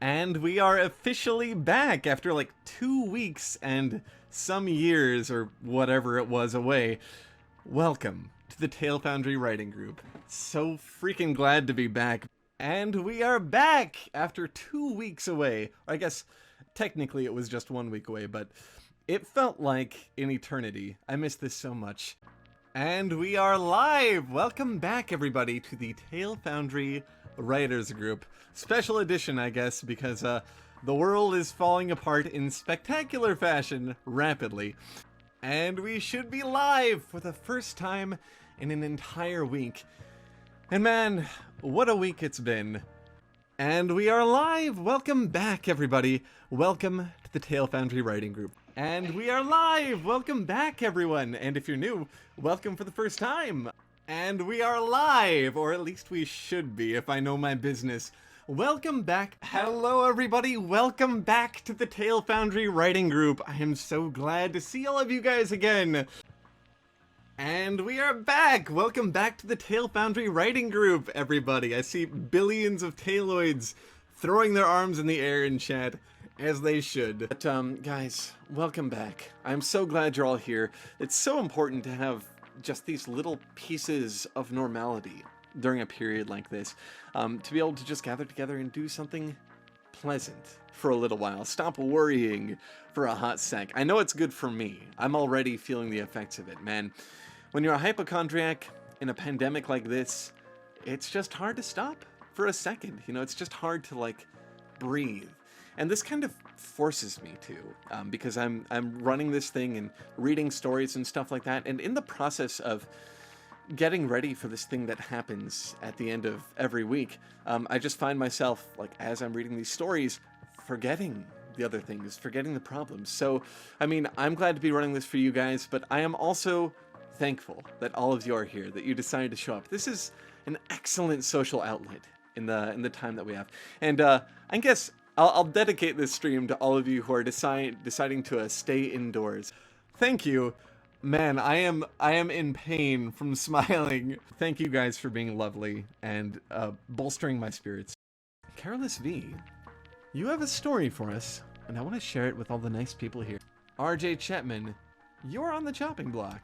And we are officially back after like 2 weeks and some years or whatever it was away. Welcome to the Tale Foundry Writing Group. So freaking glad to be back. And we are back after 2 weeks away. I guess technically it was just 1 week away, but it felt like an eternity. I miss this so much. And we are live! Welcome back, everybody, to the Tale Foundry Writers Group. Special edition, I guess, because the world is falling apart in spectacular fashion rapidly. And we should be live for the first time in an entire week. And man, what a week it's been. And we are live! Welcome back, everybody. Welcome to the Tale Foundry Writing Group. And we are live! Welcome back, everyone! And if you're new, welcome for the first time! And we are live! Or at least we should be, if I know my business. Welcome back. Hello, everybody! Welcome back to the Tale Foundry Writing Group. I am so glad to see all of you guys again! And we are back! Welcome back to the Tale Foundry Writing Group, everybody! I see billions of Taloids throwing their arms in the air in chat. As they should. But, guys, welcome back. I'm so glad you're all here. It's so important to have just these little pieces of normality during a period like this. To be able to just gather together and do something pleasant for a little while. Stop worrying for a hot sec. I know it's good for me. I'm already feeling the effects of it, man. When you're a hypochondriac in a pandemic like this, it's just hard to stop for a second. You know, it's just hard to, like, breathe. And this kind of forces me to, because I'm running this thing and reading stories and stuff like that, and in the process of getting ready for this thing that happens at the end of every week, I just find myself, like, as I'm reading these stories, forgetting the other things, forgetting the problems. So, I mean, I'm glad to be running this for you guys, but I am also thankful that all of you are here, that you decided to show up. This is an excellent social outlet in the time that we have. And I guess I'll dedicate this stream to all of you who are deciding to stay indoors. Thank you. Man, I am in pain from smiling. Thank you guys for being lovely and bolstering my spirits. Careless V, you have a story for us, and I want to share it with all the nice people here. RJ Chetman, you're on the chopping block.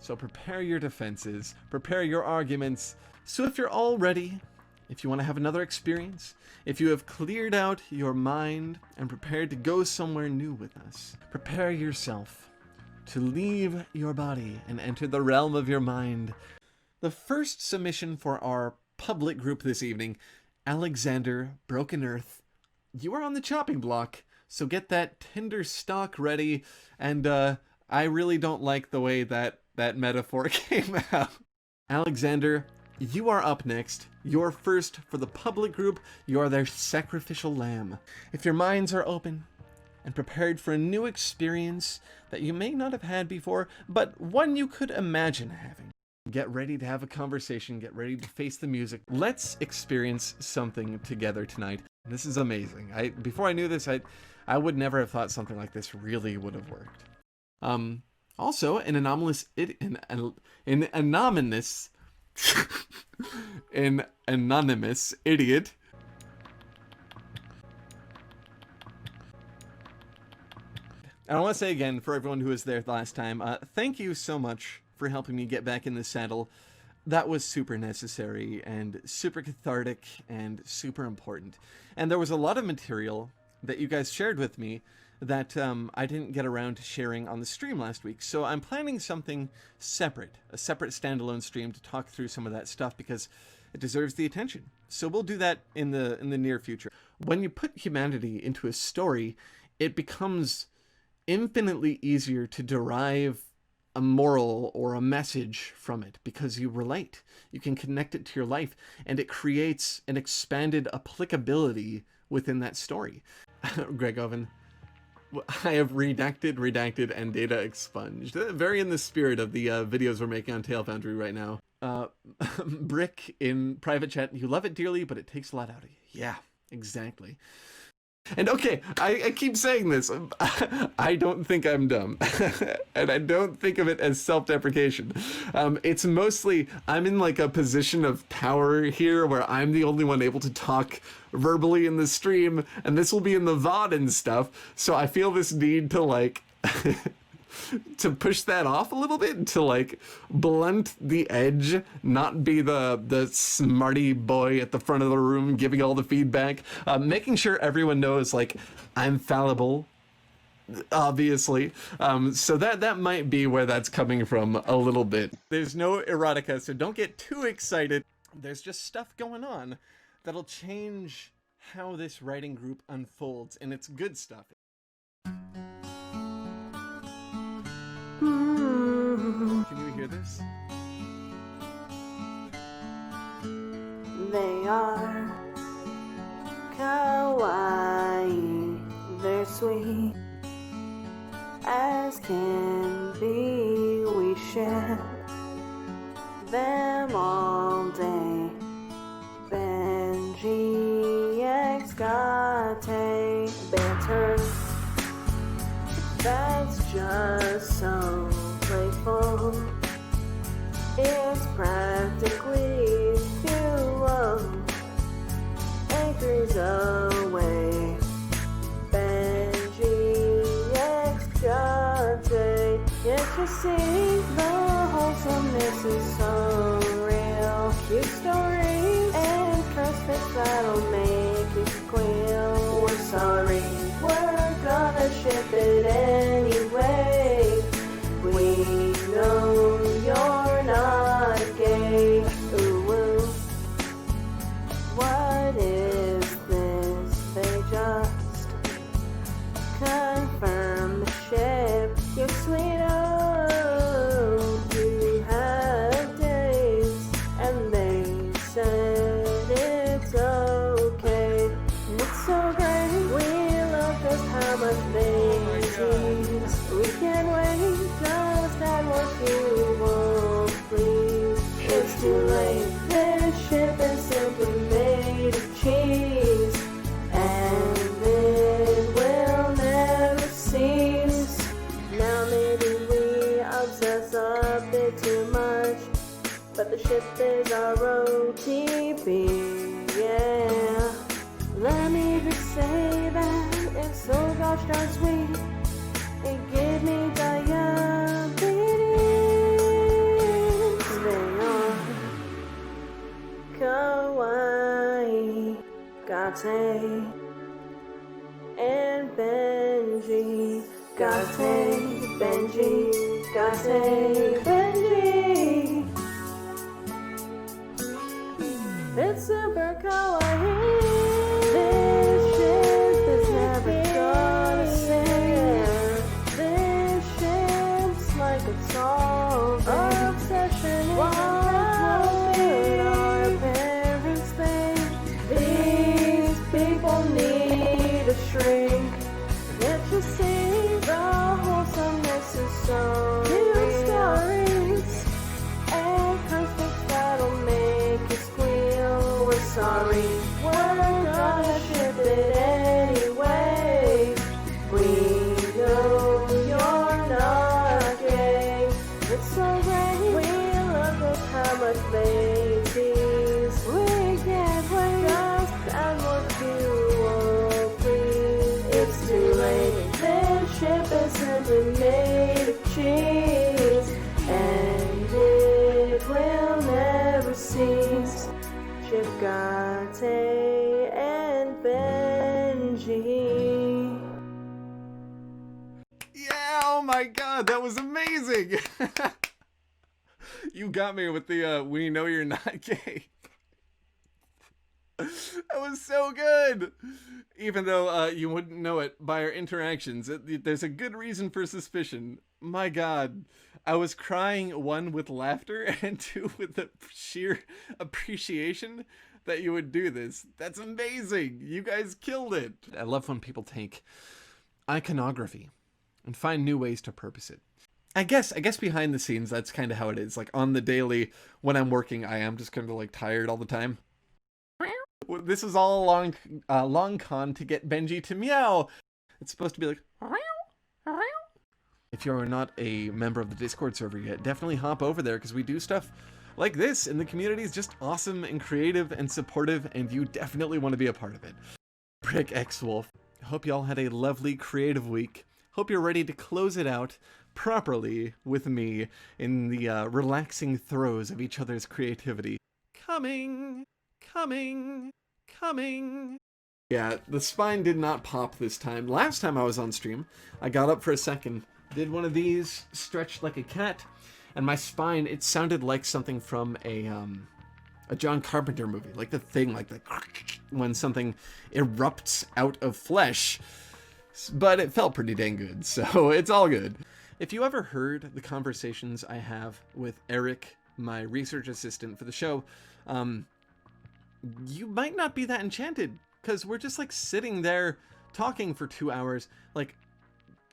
So prepare your defenses, prepare your arguments. So if you're all ready, if you want to have another experience, if you have cleared out your mind and prepared to go somewhere new with us, prepare yourself to leave your body and enter the realm of your mind. The first submission for our public group this evening, Alexander Broken Earth. You are on the chopping block, so get that tender stock ready, and I really don't like the way that metaphor came out. Alexander, you are up next. You're first for the public group. You are their sacrificial lamb. If your minds are open and prepared for a new experience that you may not have had before, but one you could imagine having, get ready to have a conversation. Get ready to face the music. Let's experience something together tonight. This is amazing. Before I knew this, I would never have thought something like this really would have worked. Also, an anonymous an anonymous idiot. And I want to say again, for everyone who was there last time, thank you so much for helping me get back in the saddle. That was super necessary and super cathartic and super important. And there was a lot of material that you guys shared with me that I didn't get around to sharing on the stream last week. So I'm planning something separate, a separate standalone stream to talk through some of that stuff because it deserves the attention. So we'll do that in the near future. When you put humanity into a story, it becomes infinitely easier to derive a moral or a message from it because you relate. You can connect it to your life, and it creates an expanded applicability within that story. Greg Oven, I have redacted, and data expunged. Very in the spirit of the videos we're making on Tale Foundry right now. Brick in private chat, you love it dearly, but it takes a lot out of you. Yeah, exactly. And okay, I keep saying this. I don't think I'm dumb. And I don't think of it as self-deprecation. It's mostly, I'm in like a position of power here where I'm the only one able to talk verbally in the stream, and this will be in the VOD and stuff, so I feel this need to like... to push that off a little bit, to like blunt the edge, not be the smarty boy at the front of the room giving all the feedback, making sure everyone knows like I'm fallible, obviously. So that might be where that's coming from a little bit. There's no erotica, so don't get too excited. There's just stuff going on that'll change how this writing group unfolds, and it's good stuff. Can you hear this? They are kawaii, they're sweet as can be. We share them all day. Benji X Gate banter, that's just so playful. It's practically fuel, anchors away. Benji X Gate, yet you see the wholesomeness is so real. Cute story and curse fish that'll make you squeal. We're sorry, we're gonna ship it anyway. We know you're not gay. Ooh, ooh. What is this? They just confirm the ship. You're sweet, oh, you have days, and they said it's okay. And it's so great. We love just how much they tease. We can't wait. Just add what you want, please. It's too late. This ship is simply made of cheese, and it will never cease. Now maybe we obsess a bit too much, but the ship is our OTP, yeah. Let me just say that it's so gosh darn sweet. It gave me diabetes. They are kawaii, Gate, and Benji. Gate, Benji, Gate, Benji. It's super kawaii. This ship is never gonna sink. This ship's like it's all obsession. What would our parents think? These people need a shrink. Yet you see, the wholesomeness is so real. Stories and conflicts that'll make you squeal. We're sorry, we're gonna ship it anyway. We know you're not gay. It's so great. We love it how much they tease. We can't wait. Just add more fuel, please. It's too late. This ship is simply made of cheese, and it will never cease. Chip Gate and Benji. Yeah, oh my god, that was amazing! You got me with the, we know you're not gay. That was so good! Even though you wouldn't know it by our interactions, there's a good reason for suspicion. My god, I was crying, one, with laughter, and two, with the sheer appreciation that you would do this. That's amazing! You guys killed it! I love when people take iconography and find new ways to purpose it. I guess behind the scenes, that's kind of how it is. Like, on the daily, when I'm working, I am just kind of, like, tired all the time. This was all a long con to get Benji to meow. It's supposed to be like... If you're not a member of the Discord server yet, definitely hop over there, because we do stuff like this, and the community is just awesome and creative and supportive, and you definitely want to be a part of it. Brick X Wolf. Hope y'all had a lovely creative week. Hope you're ready to close it out properly with me in the relaxing throes of each other's creativity. Coming. Yeah, the spine did not pop this time. Last time I was on stream, I got up for a second, did one of these, stretched like a cat, and my spine, it sounded like something from a John Carpenter movie, like the thing, like the when something erupts out of flesh. But it felt pretty dang good, so it's all good. If you ever heard the conversations I have with Eric, my research assistant for the show, you might not be that enchanted, because we're just like sitting there talking for 2 hours, like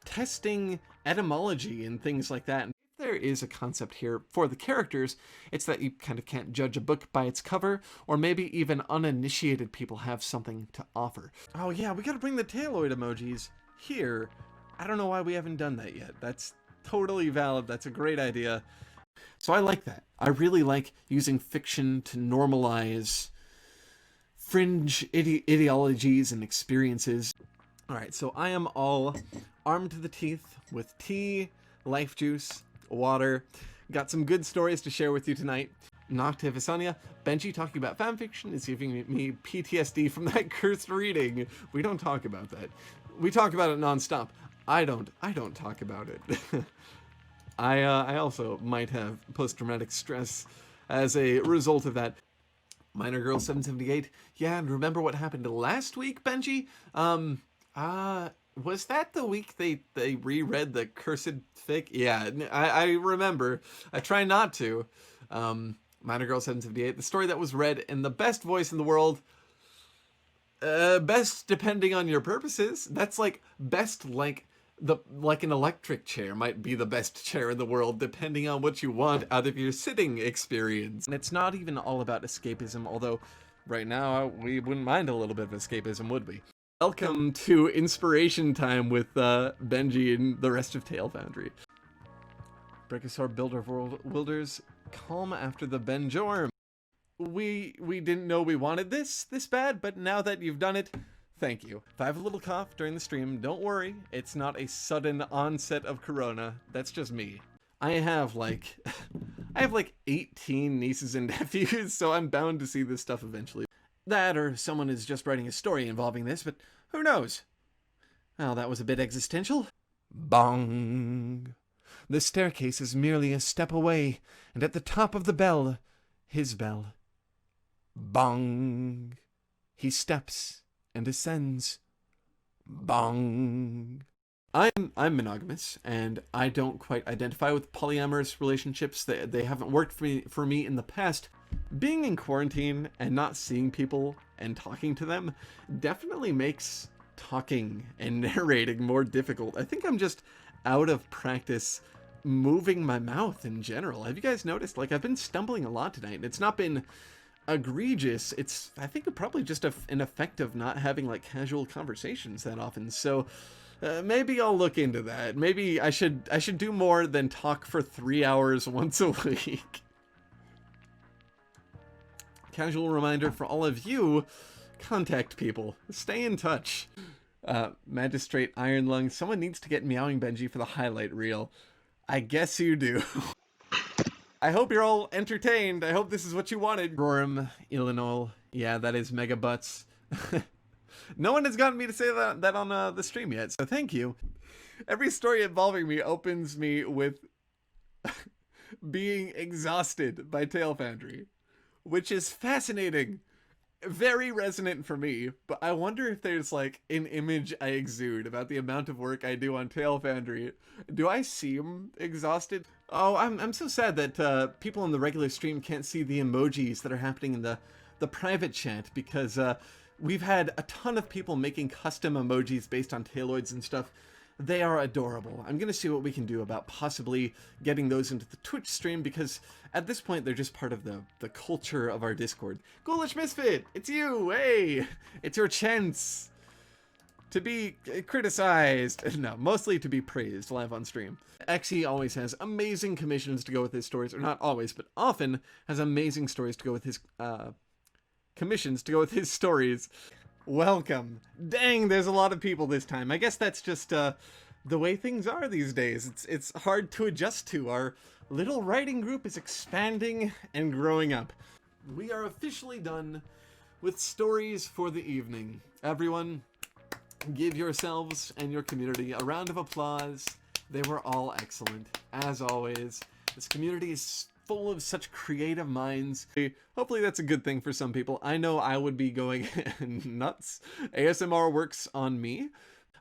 testing etymology and things like that. And if there is a concept here for the characters, it's that you kind of can't judge a book by its cover, or maybe even uninitiated people have something to offer. Oh yeah, we gotta bring the tailoid emojis here. I don't know why we haven't done that yet. That's totally valid. That's a great idea. So I like that. I really like using fiction to normalize fringe ideologies and experiences. Alright, so I am all armed to the teeth with tea, life juice, water. Got some good stories to share with you tonight. Nocte Visania, Benji talking about fanfiction is giving me PTSD from that cursed reading. We don't talk about that. We talk about it nonstop. I don't talk about it. I also might have post-traumatic stress as a result of that. Minor Girl 778. Yeah, and remember what happened last week, Benji? Was that the week they reread the cursed fic? Yeah, I remember. I try not to. Minor Girl 778. The story that was read in the best voice in the world. Best depending on your purposes. That's like best like an electric chair might be the best chair in the world depending on what you want out of your sitting experience. And it's not even all about escapism, although right now we wouldn't mind a little bit of escapism, would we? Welcome to Inspiration Time with Benji and the rest of Tail Foundry. Brachiosaur Builder of Wilders, calm after the Benjorm. We didn't know we wanted this bad, but now that you've done it, thank you. If I have a little cough during the stream, don't worry. It's not a sudden onset of corona. That's just me. I have like 18 nieces and nephews, so I'm bound to see this stuff eventually. That, or someone is just writing a story involving this, but who knows? Well, that was a bit existential. Bong. The staircase is merely a step away, and at the top of the bell, his bell. Bong. He steps and ascends. Bong. I'm monogamous, and I don't quite identify with polyamorous relationships. They haven't worked for me in the past. Being in quarantine and not seeing people and talking to them definitely makes talking and narrating more difficult. I think I'm just out of practice moving my mouth in general. Have you guys noticed? Like, I've been stumbling a lot tonight, and it's not been egregious. It's, I think, probably just an effect of not having like casual conversations that often. So maybe I'll look into that. Maybe I should do more than talk for 3 hours once a week. Casual reminder for all of you, contact people. Stay in touch. Magistrate Iron Lung, someone needs to get Meowing Benji for the highlight reel. I guess you do. I hope you're all entertained. I hope this is what you wanted. Roram, Illinois. Yeah, that is Mega Butts. No one has gotten me to say that on the stream yet, so thank you. Every story involving me opens me with being exhausted by Tail Foundry, which is fascinating. Very resonant for me, but I wonder if there's like an image I exude about the amount of work I do on Tail Foundry. Do I seem exhausted? Oh, I'm so sad that people in the regular stream can't see the emojis that are happening in the private chat, because we've had a ton of people making custom emojis based on tailoids and stuff, They are adorable. I'm gonna see what we can do about possibly getting those into the Twitch stream, because at this point they're just part of the culture of our Discord. Ghoulish Misfit, it's you! Hey! It's your chance to be criticized. No, mostly to be praised live on stream. Xe always has amazing commissions to go with his stories, or not always, but often has amazing stories to go with his, commissions to go with his stories. Welcome. Dang, there's a lot of people this time. I guess that's just, the way things are these days. It's hard to adjust to. Our little writing group is expanding and growing up. We are officially done with stories for the evening. Everyone, give yourselves and your community a round of applause. They were all excellent, as always. This community is full of such creative minds. Hopefully that's a good thing for some people. I know I would be going nuts. ASMR works on me.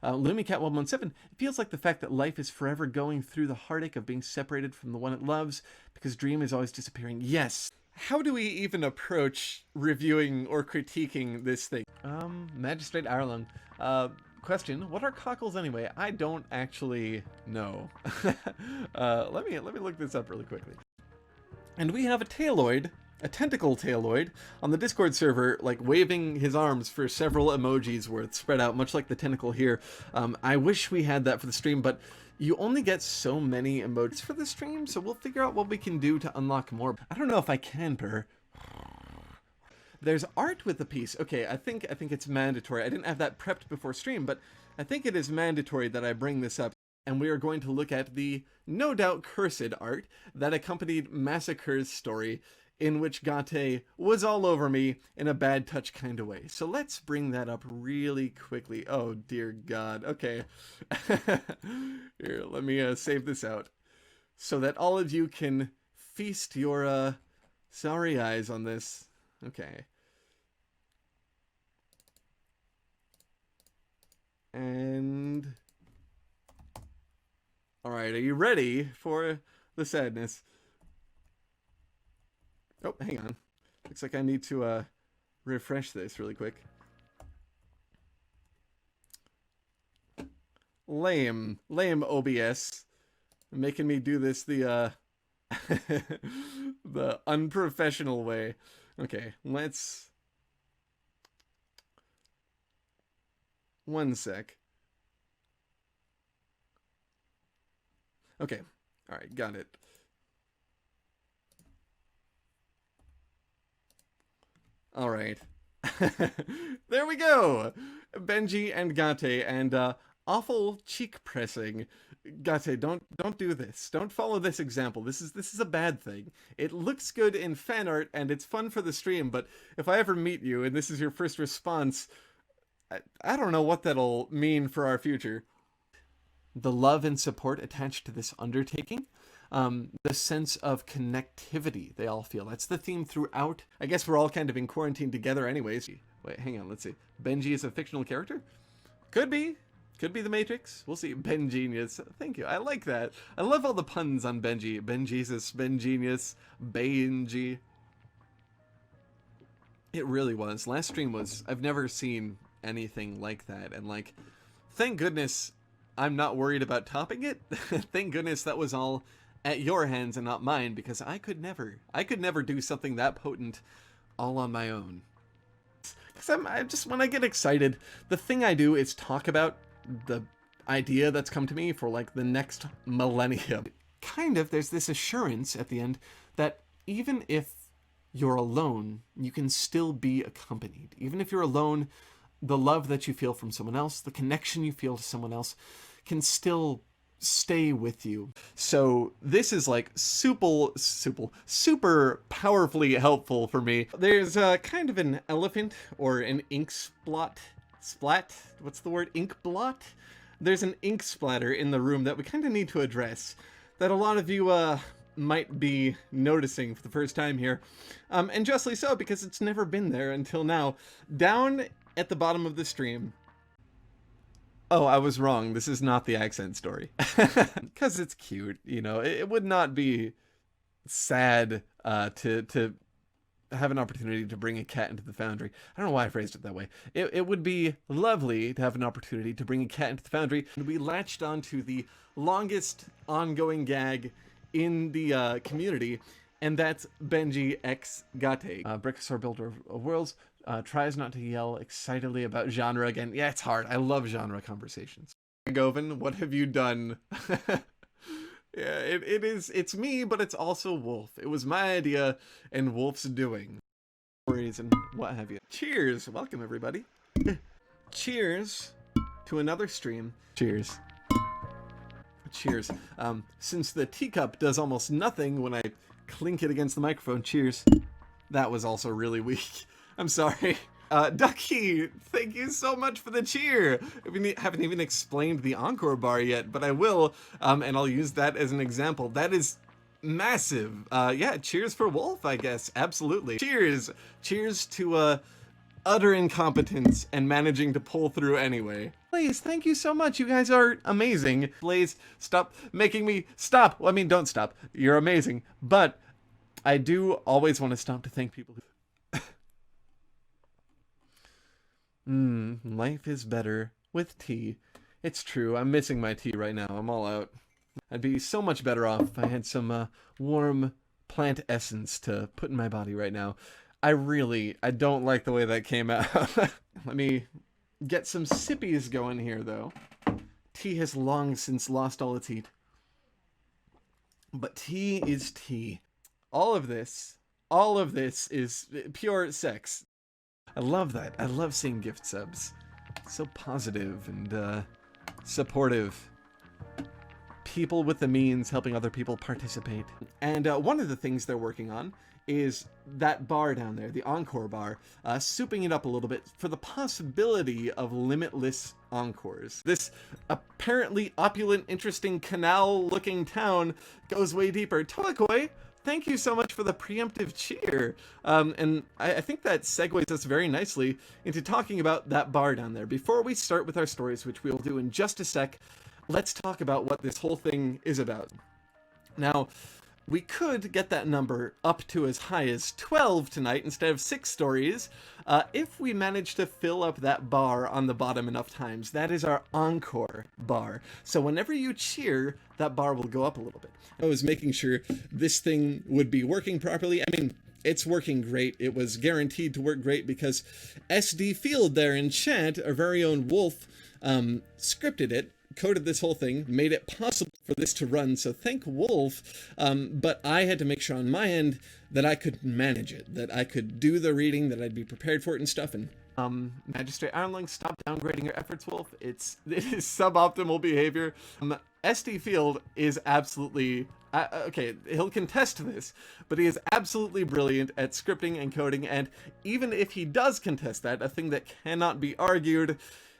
LumiCat117, it feels like the fact that life is forever going through the heartache of being separated from the one it loves, because Dream is always disappearing. Yes. How do we even approach reviewing or critiquing this thing? Magistrate Arlong. Question, what are cockles anyway? I don't actually know. Let me look this up really quickly. And we have a tailoid, a tentacle tailoid, on the Discord server, like waving his arms for several emojis worth spread out, much like the tentacle here. I wish we had that for the stream, but you only get so many emojis for the stream, so we'll figure out what we can do to unlock more. I don't know if I can, per. There's art with the piece. Okay, I think it's mandatory. I didn't have that prepped before stream, but I think it is mandatory that I bring this up. And we are going to look at the no doubt cursed art that accompanied Massacre's story, in which Gate was all over me in a bad touch kind of way. So let's bring that up really quickly. Oh dear God. Okay. Here, let me save this out so that all of you can feast your sorry eyes on this. Okay. And alright, are you ready for the sadness? Oh, hang on. Looks like I need to refresh this really quick. Lame OBS. Making me do this the the unprofessional way. Okay, let's... One sec. Okay, alright, got it. Alright. There we go! Benji and Gate, and awful cheek pressing. Gate, don't do this. Don't follow this example. This is a bad thing. It looks good in fan art and it's fun for the stream, but if I ever meet you and this is your first response, I don't know what that'll mean for our future. The love and support attached to this undertaking, the sense of connectivity they all feel. That's the theme throughout. I guess we're all kind of in quarantine together anyways. Wait, hang on, let's see. Benji is a fictional character? Could be. Could be the Matrix. We'll see. Bengenius. Thank you. I like that. I love all the puns on Benji. Benjesus, Bengenius, Benji. It really was. Last stream was... I've never seen anything like that. And like, thank goodness I'm not worried about topping it. Thank goodness that was all at your hands and not mine, because I could never do something that potent all on my own. Because I just, when I get excited, the thing I do is talk about the idea that's come to me for like the next millennium. Kind of, there's this assurance at the end that even if you're alone, you can still be accompanied. Even if you're alone, the love that you feel from someone else, the connection you feel to someone else can still stay with you. So this is like super powerfully helpful for me. There's kind of an elephant or an ink splat, what's the word? Ink blot? There's an ink splatter in the room that we kind of need to address, that a lot of you might be noticing for the first time here. And justly so, because it's never been there until now. Down at the bottom of the stream. Oh, I was wrong. This is not the accent story. Because it's cute, you know. It would not be sad to have an opportunity to bring a cat into the foundry. I don't know why I phrased it that way. It would be lovely to have an opportunity to bring a cat into the foundry. And we latched onto the longest ongoing gag in the community, and that's Benji X Gate. Brickosaur Builder of Worlds tries not to yell excitedly about genre again. Yeah, it's hard. I love genre conversations. Govan, what have you done? Yeah, it's me, but it's also Wolf. It was my idea and Wolf's doing. Stories and what have you. Cheers! Welcome, everybody. Cheers to another stream. Cheers. Cheers. Since the teacup does almost nothing when I clink it against the microphone, cheers. That was also really weak. I'm sorry. Ducky, thank you so much for the cheer. We haven't even explained the Encore bar yet, but I will, and I'll use that as an example. That is massive. Yeah, cheers for Wolf, I guess. Absolutely. Cheers. Cheers to, utter incompetence and managing to pull through anyway. Blaze, thank you so much. You guys are amazing. Blaze, stop making me stop. Well, I mean, don't stop. You're amazing. But I do always want to stop to thank people who... Life is better with tea. It's true, I'm missing my tea right now. I'm all out. I'd be so much better off if I had some warm plant essence to put in my body right now. I don't like the way that came out. Let me get some sippies going here, though. Tea has long since lost all its heat. But tea is tea. All of this is pure sex. I love that. I love seeing gift subs. So positive and supportive. People with the means helping other people participate. And one of the things they're working on is that bar down there, the Encore bar, souping it up a little bit for the possibility of limitless encores. This apparently opulent, interesting canal-looking town goes way deeper. Toakoi, thank you so much for the preemptive cheer. And I think that segues us very nicely into talking about that bar down there. Before we start with our stories, which we'll do in just a sec, let's talk about what this whole thing is about. Now, we could get that number up to as high as 12 tonight instead of 6 stories if we manage to fill up that bar on the bottom enough times. That is our Encore bar. So whenever you cheer, that bar will go up a little bit. I was making sure this thing would be working properly. I mean, it's working great. It was guaranteed to work great because SD Field there in chat, our very own Wolf, scripted it, coded this whole thing, made it possible for this to run, so thank Wolf, but I had to make sure on my end that I could manage it, that I could do the reading, that I'd be prepared for it and stuff, and Magistrate Ironling, stop downgrading your efforts, Wolf. It is suboptimal behavior. SD Field is absolutely... okay, he'll contest this, but he is absolutely brilliant at scripting and coding, and even if he does contest that, a thing that cannot be argued,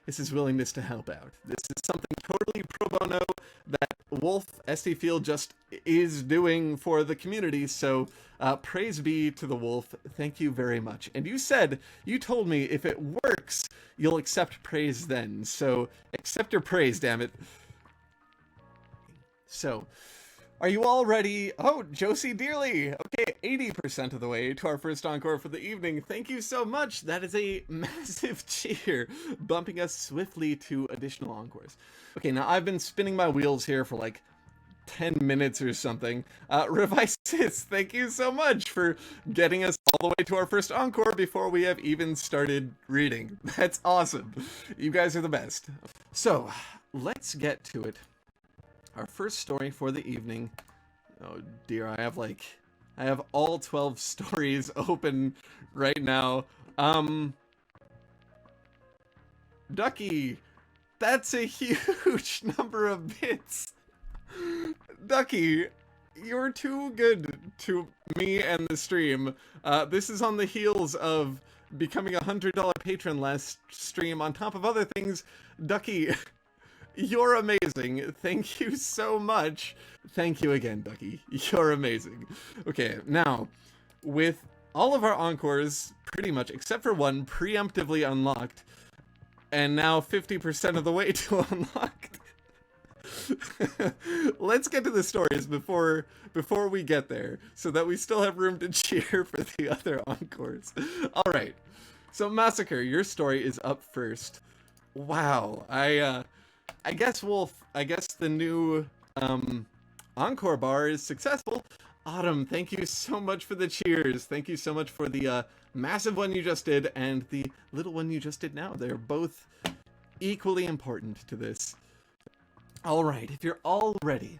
is his willingness to help out. This is something totally pro bono that Wolf SD Field just is doing for the community, so praise be to the Wolf. Thank you very much. And you told me if it works, you'll accept praise then, so accept your praise, damn it. So, are you all ready? Oh, Josie Dearly! Okay, 80% of the way to our first encore for the evening. Thank you so much! That is a massive cheer, bumping us swiftly to additional encores. Okay, now I've been spinning my wheels here for like 10 minutes or something. Revisis, thank you so much for getting us all the way to our first encore before we have even started reading. That's awesome. You guys are the best. So, let's get to it. Our first story for the evening. Oh dear, I have all 12 stories open right now. Ducky, that's a huge number of bits. Ducky, you're too good to me and the stream. This is on the heels of becoming a $100 patron last stream. On top of other things, Ducky, you're amazing. Thank you so much. Thank you again, Ducky. You're amazing. Okay, now, with all of our encores, pretty much, except for one, preemptively unlocked, and now 50% of the way to unlocked, Let's get to the stories before we get there, so that we still have room to cheer for the other encores. All right. So Massacre, your story is up first. Wow. I guess the new encore bar is successful. Autumn, thank you so much for the cheers. Thank you so much for the massive one you just did and the little one you just did now. They're both equally important to this. All right, if you're all ready,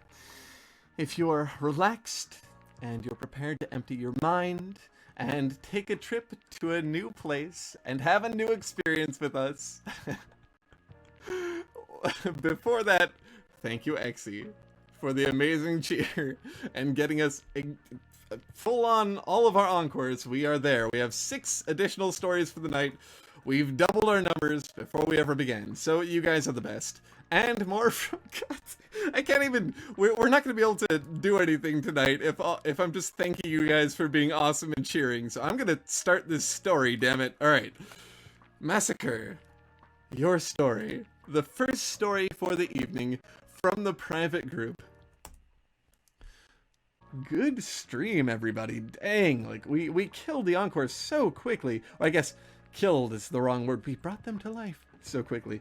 if you're relaxed and you're prepared to empty your mind and take a trip to a new place and have a new experience with us. Before that, thank you, Exy, for the amazing cheer and getting us full on all of our encores. We are there. We have 6 additional stories for the night. We've doubled our numbers before we ever began. So you guys are the best. And more from... God, I can't even... We're not going to be able to do anything tonight if I'm just thanking you guys for being awesome and cheering. So I'm going to start this story, damn it. All right. Massacre. Your story. The first story for the evening from the private group. Good stream, everybody. Dang, like, we killed the encore so quickly. Or I guess killed is the wrong word. We brought them to life so quickly.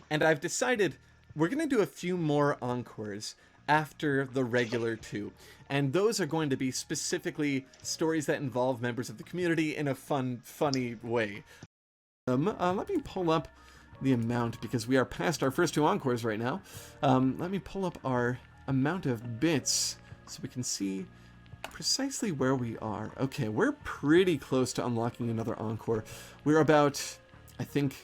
And I've decided we're going to do a few more encores after the regular 2. And those are going to be specifically stories that involve members of the community in a funny way. Let me pull up the amount, because we are past our first 2 encores right now. Let me pull up our amount of bits so we can see precisely where we are. Okay, we're pretty close to unlocking another encore. We're about, I think,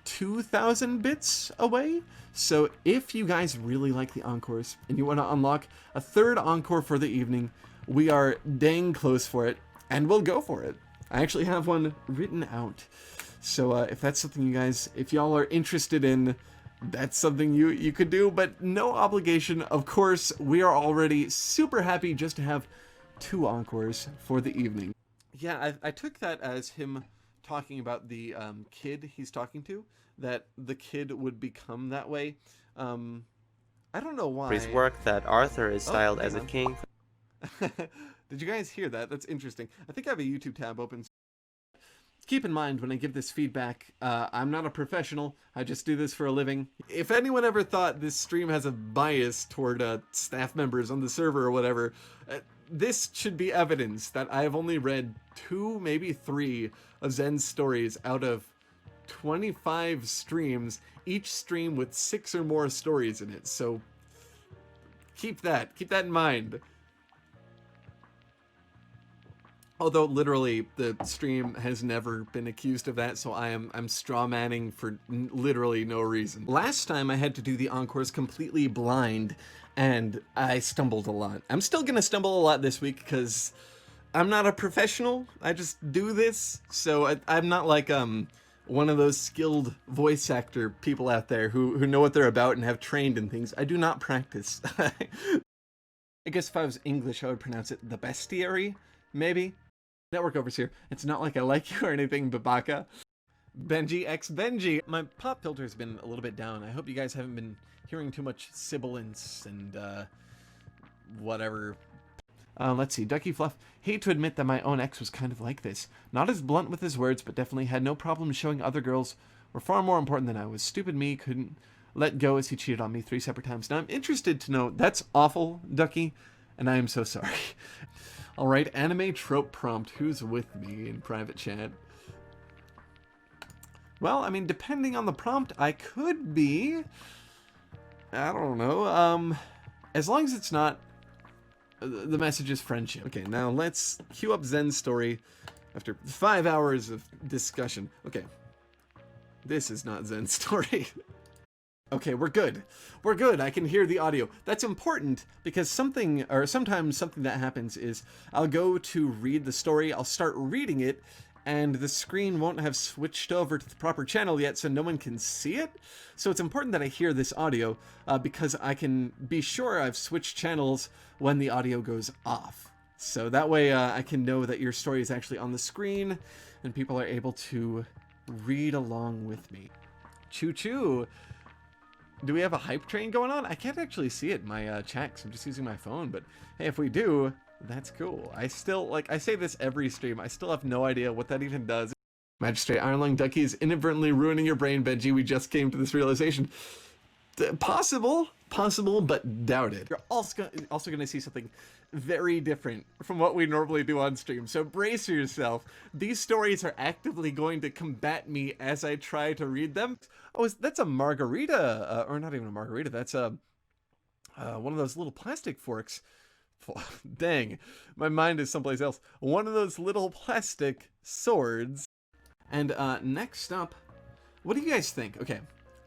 2,000 bits away. So if you guys really like the encores and you want to unlock a 3rd encore for the evening, we are dang close for it, and we'll go for it. I actually have one written out. So if that's something you guys, if y'all are interested in, that's something you could do, but no obligation. Of course, we are already super happy just to have 2 encores for the evening. Yeah, I took that as him talking about the kid he's talking to, that the kid would become that way. I don't know why. His work that Arthur is styled as a king. Did you guys hear that? That's interesting. I think I have a YouTube tab open. Keep in mind when I give this feedback, I'm not a professional. I just do this for a living. If anyone ever thought this stream has a bias toward staff members on the server or whatever, this should be evidence that I have only read 2, maybe 3 of Zen's stories out of 25 streams, each stream with 6 or more stories in it. So keep that in mind. Although literally the stream has never been accused of that, so I'm strawmanning for literally no reason. Last time I had to do the encores completely blind, and I stumbled a lot. I'm still gonna stumble a lot this week because I'm not a professional. I just do this, so I'm not like one of those skilled voice actor people out there who know what they're about and have trained in things. I do not practice. I guess if I was English, I would pronounce it the Bestiary, maybe. Network overs here. It's not like I like you or anything, Babaka. Benji x Benji. My pop filter's been a little bit down. I hope you guys haven't been hearing too much sibilance and whatever. Let's see. Ducky Fluff. Hate to admit that my own ex was kind of like this. Not as blunt with his words, but definitely had no problem showing other girls were far more important than I was. Stupid me couldn't let go as he cheated on me 3 separate times. Now I'm interested to know. That's awful, Ducky, and I am so sorry. Alright, anime trope prompt. Who's with me in private chat? Well, I mean, depending on the prompt, I could be. I don't know. As long as it's not. The message is friendship. Okay, now let's cue up Zen's story after 5 hours of discussion. Okay. This is not Zen's story. Okay, we're good. We're good. I can hear the audio. That's important because sometimes something that happens is I'll go to read the story, I'll start reading it, and the screen won't have switched over to the proper channel yet, so no one can see it. So it's important that I hear this audio because I can be sure I've switched channels when the audio goes off. So that way I can know that your story is actually on the screen and people are able to read along with me. Choo-choo! Do we have a hype train going on? I can't actually see it in my chat because I'm just using my phone, but hey, if we do, that's cool. I still, like, I say this every stream, I still have no idea what that even does. Magistrate Ironlung Ducky is inadvertently ruining your brain, Benji. We just came to this realization. Possible, but doubt it. You're also going to see something very different from what we normally do on stream, so brace yourself. These stories are actively going to combat me as I try to read them. Oh, that's a margarita, or not even a margarita, that's a one of those little plastic forks. Dang, my mind is someplace else. One of those little plastic swords. And next up, what do you guys think? Okay,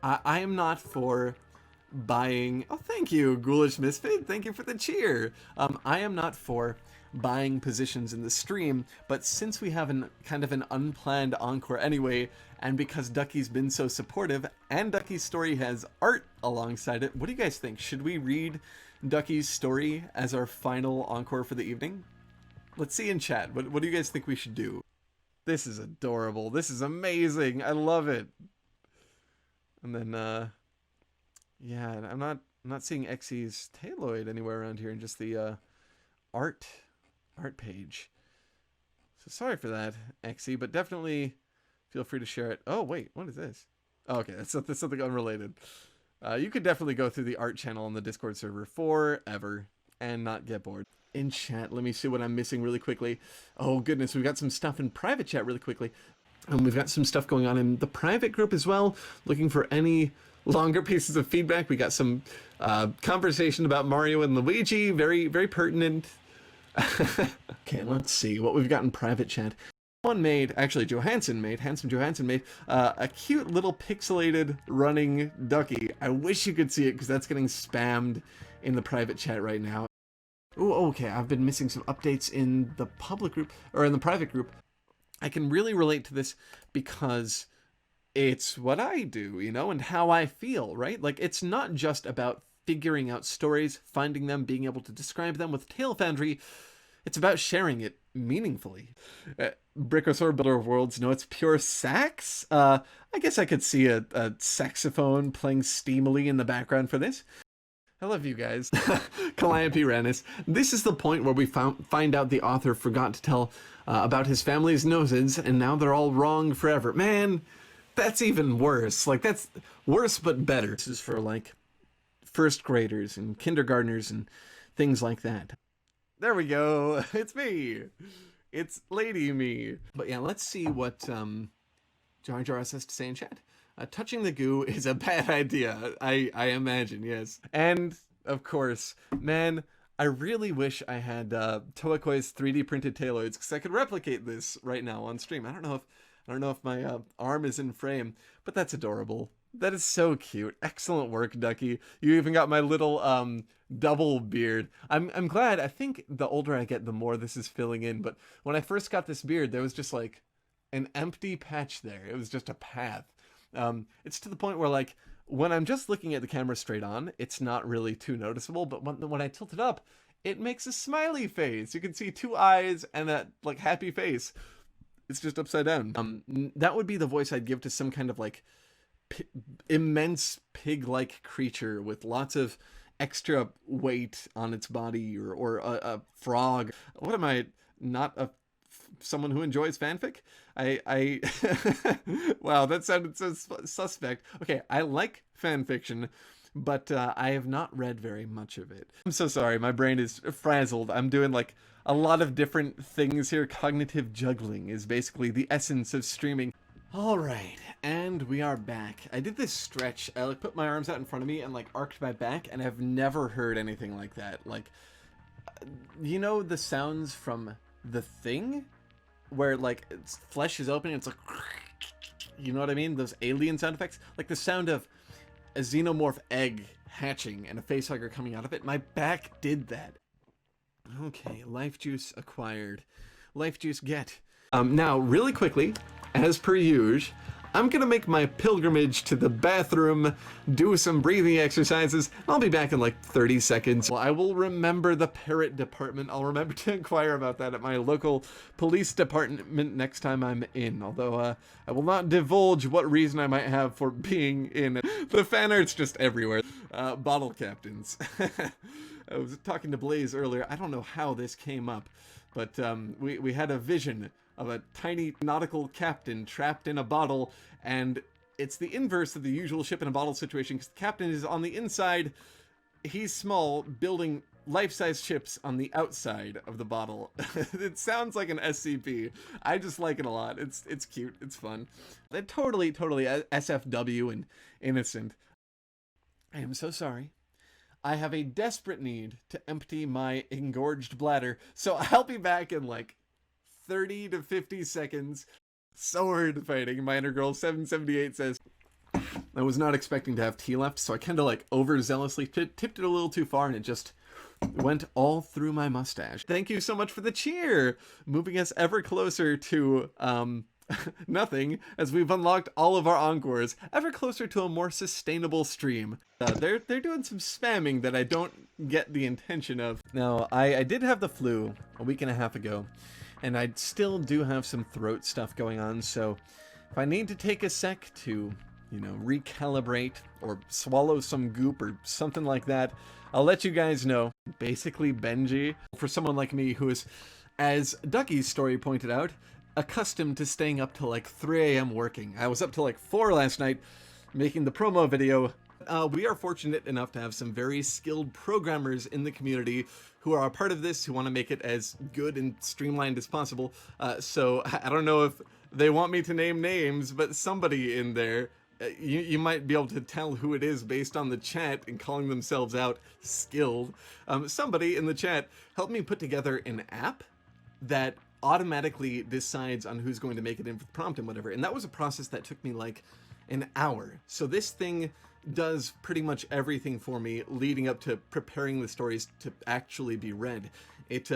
I am not for buying... Oh, thank you, Ghoulish Misfit. Thank you for the cheer. I am not for buying positions in the stream, but since we have kind of an unplanned encore anyway, and because Ducky's been so supportive, and Ducky's story has art alongside it, what do you guys think? Should we read Ducky's story as our final encore for the evening? Let's see in chat. What do you guys think we should do? This is adorable. This is amazing. I love it. And then, yeah, I'm not seeing Xy's Taloid anywhere around here in just the art page. So sorry for that, Xy, but definitely feel free to share it. Oh wait, what is this? Oh, okay, that's something unrelated. You could definitely go through the art channel on the Discord server forever and not get bored. In chat, let me see what I'm missing really quickly. Oh goodness, we've got some stuff in private chat really quickly. And we've got some stuff going on in the private group as well. Looking for any longer pieces of feedback. We got some conversation about Mario and Luigi. Very, very pertinent. Okay, let's see what we've got in private chat. Handsome Johansson made a cute little pixelated running ducky. I wish you could see it because that's getting spammed in the private chat right now. Oh, okay, I've been missing some updates in the public group, or in the private group. I can really relate to this because it's what I do, you know, and how I feel, right? Like, it's not just about figuring out stories, finding them, being able to describe them with Tale Foundry. It's about sharing it meaningfully. Brickosaur, Builder of Worlds, no, it's pure sax? I guess I could see a saxophone playing steamily in the background for this. I love you guys. Calliope Rannis. This is the point where we find out the author forgot to tell about his family's noses, and now they're all wrong forever. Man, that's even worse. Like, that's worse but better. This is for, like, first graders and kindergartners and things like that. There we go. It's me. It's Lady Me. But yeah, let's see what Jar Jar has to say in chat. Touching the goo is a bad idea, I imagine, yes. And, of course, man, I really wish I had Toakoi's 3D printed Taloids, because I could replicate this right now on stream. I don't know if my arm is in frame, but that's adorable. That is so cute. Excellent work, Ducky. You even got my little double beard. I'm glad. I think the older I get, the more this is filling in, but when I first got this beard, there was just like an empty patch there. It was just a path. It's to the point where, like, when I'm just looking at the camera straight on, it's not really too noticeable, but when I tilt it up, it makes a smiley face. You can see two eyes and that, like, happy face. It's just upside down. That would be the voice I'd give to some kind of, like, immense pig-like creature with lots of extra weight on its body, or a frog. What am I, not someone who enjoys fanfic? I wow, that sounded so suspect. Okay, I like fanfiction, but I have not read very much of it. I'm so sorry, my brain is frazzled. I'm doing like a lot of different things here. Cognitive juggling is basically the essence of streaming. All right, and we are back. I did this stretch. I like put my arms out in front of me and like arched my back, and I've never heard anything like that. Like, you know the sounds from The Thing, where like flesh is open and it's like, you know what I mean? Those alien sound effects, like the sound of a xenomorph egg hatching and a facehugger coming out of it. My back did that. Okay, life juice acquired. Life juice get. Now, really quickly, as per usual, I'm gonna make my pilgrimage to the bathroom, do some breathing exercises. I'll be back in like 30 seconds. Well, I will remember the parrot department. I'll remember to inquire about that at my local police department next time I'm in. Although I will not divulge what reason I might have for being in. The fan art's just everywhere. Bottle captains. I was talking to Blaze earlier. I don't know how this came up, but we had a vision of a tiny nautical captain trapped in a bottle, and it's the inverse of the usual ship in a bottle situation, because the captain is on the inside, he's small, building life-size ships on the outside of the bottle. It sounds like an SCP. I just like it a lot. It's cute. It's fun. They're totally SFW and innocent. I am so sorry. I have a desperate need to empty my engorged bladder, so I'll be back in like 30 to 50 seconds. Sword fighting. Minor Girl 778 says, I was not expecting to have tea left, so I kind of like overzealously tipped it a little too far, and it just went all through my mustache. Thank you so much for the cheer, moving us ever closer to nothing, as we've unlocked all of our encores, ever closer to a more sustainable stream. They're doing some spamming that I don't get the intention of. Now, I did have the flu a week and a half ago, and I still do have some throat stuff going on, so if I need to take a sec to, you know, recalibrate or swallow some goop or something like that, I'll let you guys know. Basically, Benji, for someone like me who is, as Ducky's story pointed out, accustomed to staying up till like 3 a.m. working. I was up till like 4 last night making the promo video. We are fortunate enough to have some very skilled programmers in the community who are a part of this, who want to make it as good and streamlined as possible. So I don't know if they want me to name names, but somebody in there, you might be able to tell who it is based on the chat and calling themselves out skilled. Somebody in the chat helped me put together an app that automatically decides on who's going to make it in for the prompt and whatever. And that was a process that took me like an hour. So this thing does pretty much everything for me leading up to preparing the stories to actually be read. It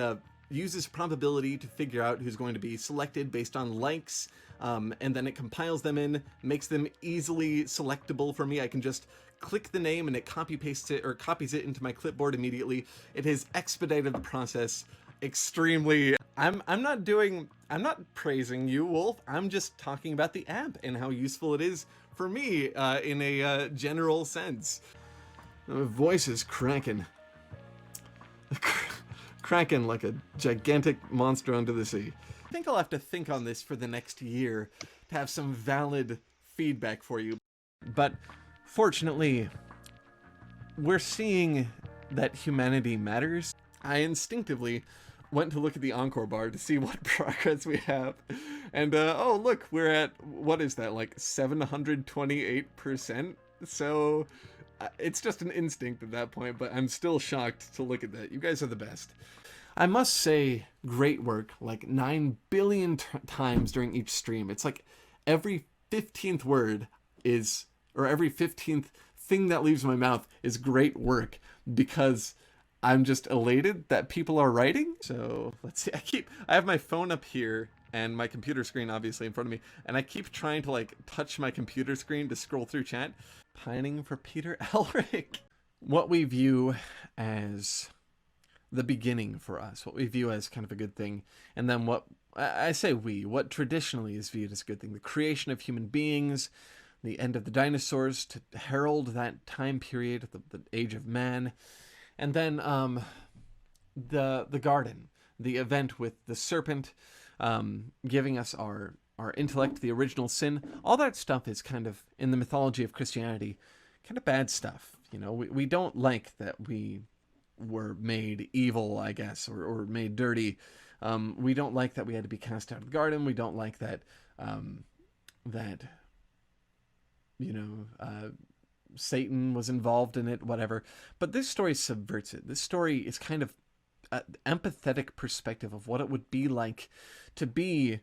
uses probability to figure out who's going to be selected based on likes, and then it compiles them in, makes them easily selectable for me. I can just click the name and it copy-pastes it or copies it into my clipboard immediately. It has expedited the process extremely. I'm not praising you, Wolf. I'm just talking about the app and how useful it is for me in a general sense. My voice is cracking. Cracking like a gigantic monster under the sea. I think I'll have to think on this for the next year to have some valid feedback for you. But fortunately, we're seeing that humanity matters. I instinctively went to look at the Encore bar to see what progress we have. And, oh, look, we're at, what is that, like 728%? So, it's just an instinct at that point, but I'm still shocked to look at that. You guys are the best. I must say, great work, like 9 billion times during each stream. It's like every 15th word is, or every 15th thing that leaves my mouth is great work, because I'm just elated that people are writing. So let's see, I have my phone up here and my computer screen obviously in front of me, and I keep trying to like touch my computer screen to scroll through chat. Pining for Peter Elric. What we view as the beginning for us, what we view as kind of a good thing, and then what what traditionally is viewed as a good thing, the creation of human beings, the end of the dinosaurs to herald that time period, the age of man. And then the garden, the event with the serpent giving us our intellect, the original sin. All that stuff is kind of, in the mythology of Christianity, kind of bad stuff. You know, we don't like that we were made evil, I guess, or made dirty. We don't like that we had to be cast out of the garden. We don't like that, Satan was involved in it, whatever. But this story subverts it. This story is kind of an empathetic perspective of what it would be like to be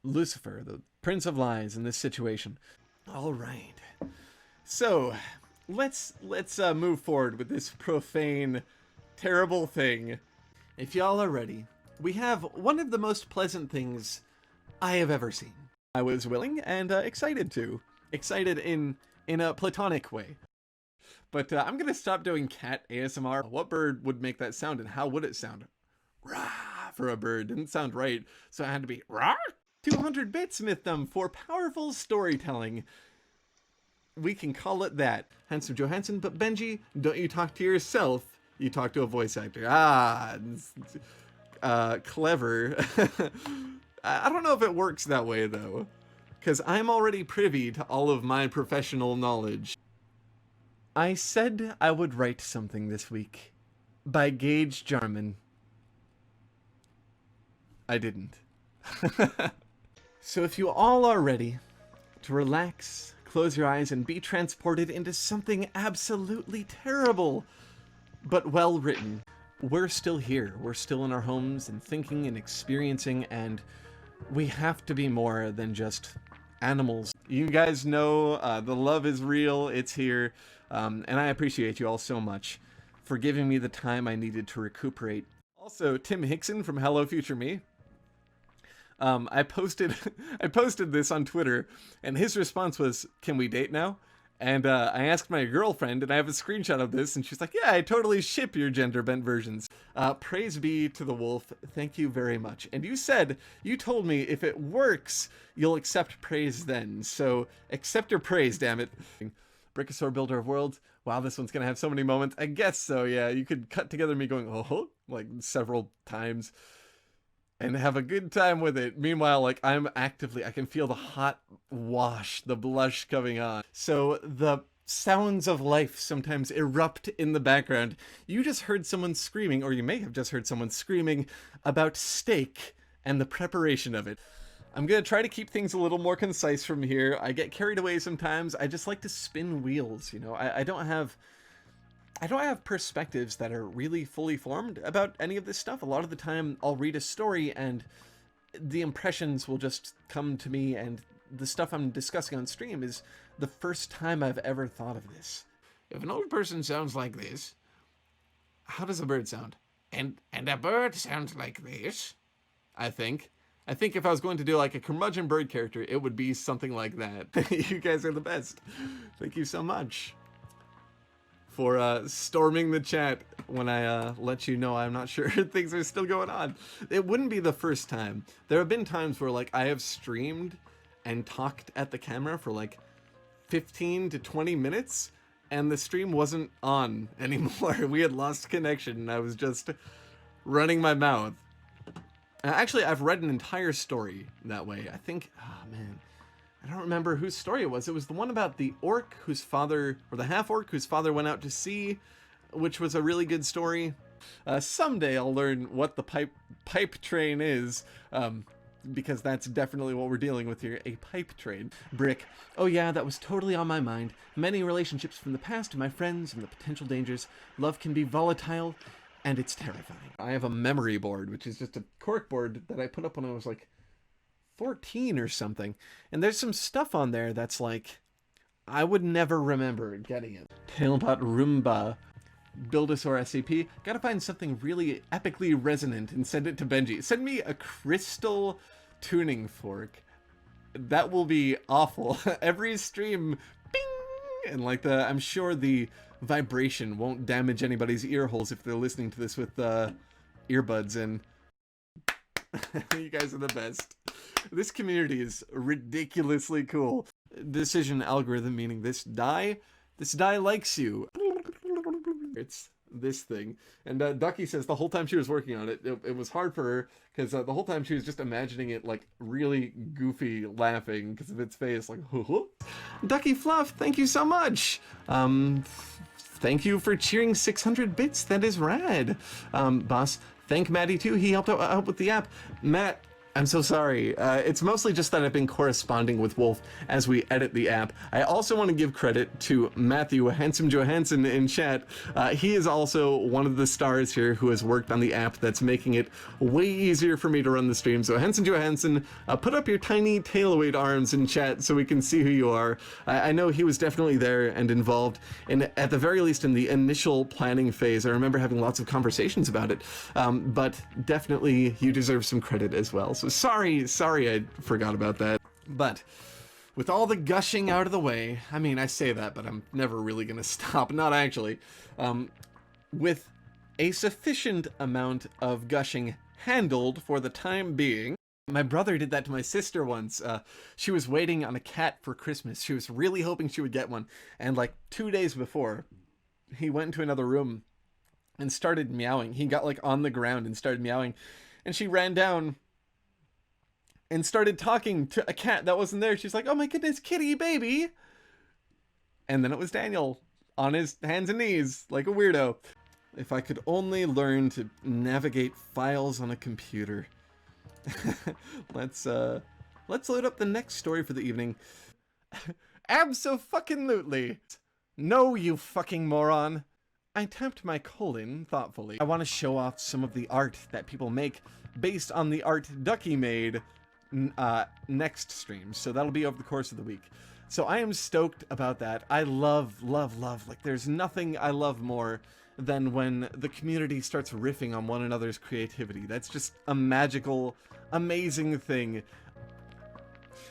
Lucifer, the Prince of Lies, in this situation. All right. So, let's move forward with this profane, terrible thing. If y'all are ready, we have one of the most pleasant things I have ever seen. I was willing and excited to. Excited in a platonic way. But I'm gonna stop doing cat ASMR. What bird would make that sound and how would it sound? Rah for a bird. Didn't sound right, so it had to be rah. 200 bits, Mythdom, for powerful storytelling. We can call it that. Handsome Johansson, but Benji, don't you talk to yourself. You talk to a voice actor. Clever. I don't know if it works that way, though, because I'm already privy to all of my professional knowledge. I said I would write something this week. By Gage Jarman. I didn't. So if you all are ready to relax, close your eyes, and be transported into something absolutely terrible, but well written, we're still here. We're still in our homes and thinking and experiencing, and we have to be more than just animals. You guys know the love is real. It's here. And I appreciate you all so much for giving me the time I needed to recuperate. Also, Tim Hickson from Hello Future Me. I posted this on Twitter, and his response was, "Can we date now?" And I asked my girlfriend, and I have a screenshot of this, and she's like, "Yeah, I totally ship your gender-bent versions." Praise be to the wolf. Thank you very much. And you told me if it works, you'll accept praise then. So accept your praise, damn it. Brickosaur, Builder of Worlds. Wow, this one's gonna have so many moments. I guess so, yeah. You could cut together me going, oh, like several times, and have a good time with it. Meanwhile, like, I can feel the hot wash, the blush coming on. So the sounds of life sometimes erupt in the background. You just heard someone screaming, or you may have just heard someone screaming about steak and the preparation of it. I'm gonna try to keep things a little more concise from here. I get carried away sometimes. I just like to spin wheels, you know. I don't have perspectives that are really fully formed about any of this stuff. A lot of the time I'll read a story and the impressions will just come to me, and the stuff I'm discussing on stream is the first time I've ever thought of this. If an old person sounds like this, how does a bird sound? And a bird sounds like this, I think. I think if I was going to do like a curmudgeon bird character, it would be something like that. You guys are the best. Thank you so much for storming the chat when I let you know I'm not sure things are still going on. It wouldn't be the first time. There have been times where like I have streamed and talked at the camera for like 15 to 20 minutes and the stream wasn't on anymore. We had lost connection and I was just running my mouth. Actually, I've read an entire story that way. I think, oh man, I don't remember whose story it was. It was the one about the orc whose father, or the half-orc whose father went out to sea, which was a really good story. Someday I'll learn what the pipe train is, because that's definitely what we're dealing with here, a pipe train. Brick, oh yeah, that was totally on my mind. Many relationships from the past, my friends, and the potential dangers. Love can be volatile, and it's terrifying. I have a memory board, which is just a cork board that I put up when I was like 14 or something. And there's some stuff on there that's like, I would never remember getting it. Tailbot Roomba. Buildosaur SCP. Gotta find something really epically resonant and send it to Benji. Send me a crystal tuning fork. That will be awful. Every stream, bing! And like I'm sure the vibration won't damage anybody's ear holes if they're listening to this with earbuds in. You guys are the best. This community is ridiculously cool. Decision algorithm, meaning this die likes you. It's this thing. And Ducky says the whole time she was working on it, it was hard for her because the whole time she was just imagining it like really goofy laughing because of its face, like, Ducky Fluff, thank you so much. Thank you for cheering 600 bits. That is rad. Boss, thank Matty too. He helped out with the app. Matt, I'm so sorry. It's mostly just that I've been corresponding with Wolf as we edit the app. I also want to give credit to Matthew, Handsome Johansson in chat. He is also one of the stars here who has worked on the app that's making it way easier for me to run the stream. So Handsome Johansson, put up your tiny tailweight arms in chat so we can see who you are. I know he was definitely there and involved, and at the very least in the initial planning phase. I remember having lots of conversations about it, but definitely you deserve some credit as well. So sorry I forgot about that. But with all the gushing out of the way, I mean, I say that, but I'm never really gonna stop. Not actually. With a sufficient amount of gushing handled for the time being. My brother did that to my sister once. She was waiting on a cat for Christmas. She was really hoping she would get one. And like 2 days before, he went into another room and started meowing. He got like on the ground and started meowing. And she ran down and started talking to a cat that wasn't there. She's like, oh my goodness, kitty baby. And then it was Daniel on his hands and knees like a weirdo. If I could only learn to navigate files on a computer. Let's load up the next story for the evening. Abso-fucking-lutely. No, you fucking moron. I tapped my colon thoughtfully. I want to show off some of the art that people make based on the art Ducky made next stream. So that'll be over the course of the week. So I am stoked about that. I love, like there's nothing I love more than when the community starts riffing on one another's creativity. That's just a magical, amazing thing.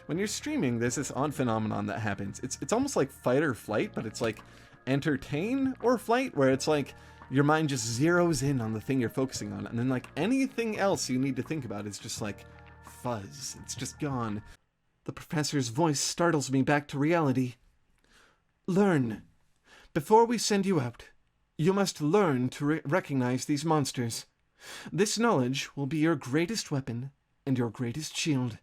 When you're streaming, there's this odd phenomenon that happens. It's almost like fight or flight, but it's like entertain or flight, where it's like your mind just zeroes in on the thing you're focusing on, and then like anything else you need to think about is just like fuzz. It's just gone. The professor's voice startles me back to reality. Learn. Before we send you out, you must learn to recognize these monsters. This knowledge will be your greatest weapon and your greatest shield.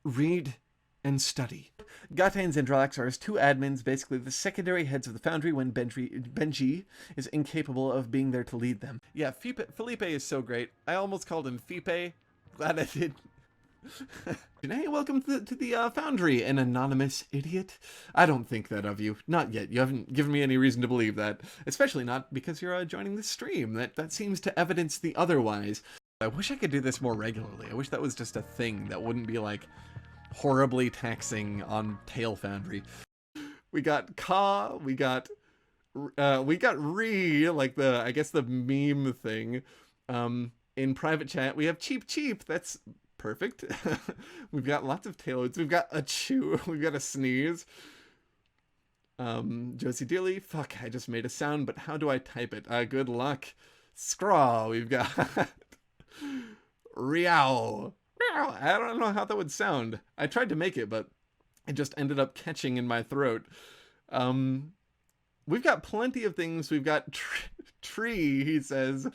Read and study. Gata and Zendralax are as two admins, basically the secondary heads of the Foundry when Benji is incapable of being there to lead them. Yeah, Felipe is so great. I almost called him Fipe. Glad I did. Hey, welcome to the Foundry, an anonymous idiot. I don't think that of you. Not yet. You haven't given me any reason to believe that. Especially not because you're joining the stream. That seems to evidence the otherwise. I wish I could do this more regularly. I wish that was just a thing that wouldn't be like horribly taxing on Tail Foundry. We got Ka, we got Re, like I guess the meme thing. In private chat, we have Cheep. That's perfect. We've got lots of tailwinds. We've got a chew. We've got a sneeze. Josie Dealey. Fuck, I just made a sound, but how do I type it? Good luck. Scraw. We've got Riao. I don't know how that would sound. I tried to make it, but it just ended up catching in my throat. We've got plenty of things. We've got tree, he says.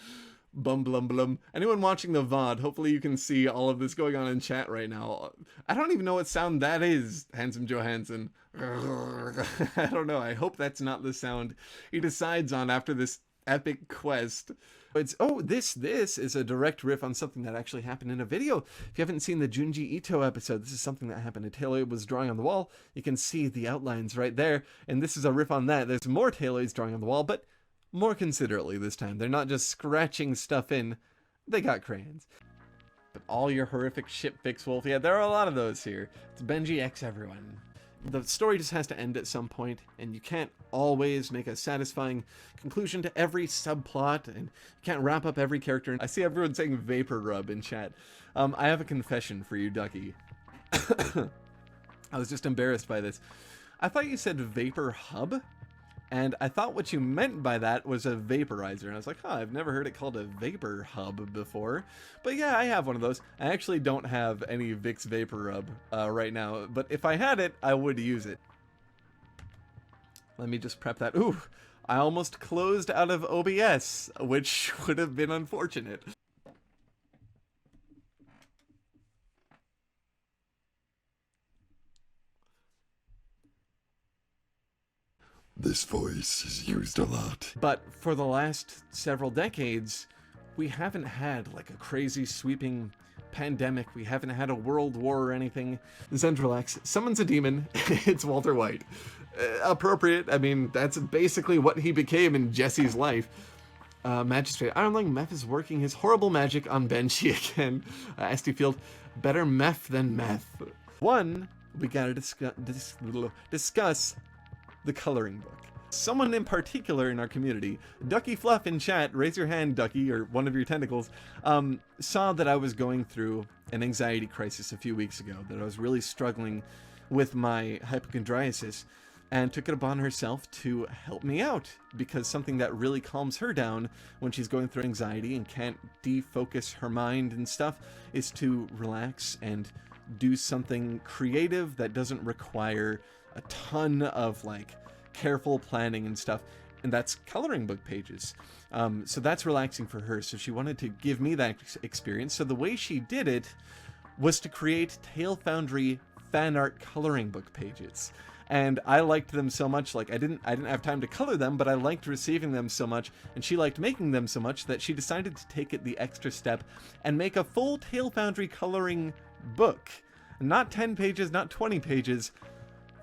Bum blum blum. Anyone watching the VOD, hopefully you can see all of this going on in chat right now. I don't even know what sound that is, Handsome Johansson. I don't know. I hope that's not the sound he decides on after this epic quest. This is a direct riff on something that actually happened in a video. If you haven't seen the Junji Ito episode, this is something that happened. Taylor was drawing on the wall. You can see the outlines right there, and this is a riff on that. There's more Taylor's drawing on the wall, but more considerately this time. They're not just scratching stuff in. They got crayons. But all your horrific shit fix wolf. Yeah, there are a lot of those here. It's Benji X everyone. The story just has to end at some point, and you can't always make a satisfying conclusion to every subplot, and you can't wrap up every character. I see everyone saying vapor rub in chat. I have a confession for you, Ducky. I was just embarrassed by this. I thought you said vapor hub, and I thought what you meant by that was a vaporizer. And I was like, I've never heard it called a vapor hub before. But yeah, I have one of those. I actually don't have any Vicks Vapor Rub right now, but if I had it, I would use it. Let me just prep that. Ooh, I almost closed out of OBS, which would have been unfortunate. This voice is used a lot. But for the last several decades, we haven't had like a crazy sweeping pandemic. We haven't had a world war or anything. Zendralax summons a demon. It's Walter White. Appropriate. I mean, that's basically what he became in Jesse's life. Magistrate. Ironling Meth is working his horrible magic on Benji again. SD Field. Better meth than meth. One, we gotta discuss the coloring book. Someone in particular in our community, Ducky Fluff in chat, raise your hand, Ducky, or one of your tentacles, saw that I was going through an anxiety crisis a few weeks ago, that I was really struggling with my hypochondriasis, and took it upon herself to help me out, because something that really calms her down when she's going through anxiety and can't defocus her mind and stuff is to relax and do something creative that doesn't require a ton of like careful planning and stuff, and that's coloring book pages. So that's relaxing for her, so she wanted to give me that experience. So the way she did it was to create Tale Foundry fan art coloring book pages. And I liked them so much, like I didn't have time to color them, but I liked receiving them so much, and she liked making them so much that she decided to take it the extra step and make a full Tale Foundry coloring book. Not 10 pages, not 20 pages,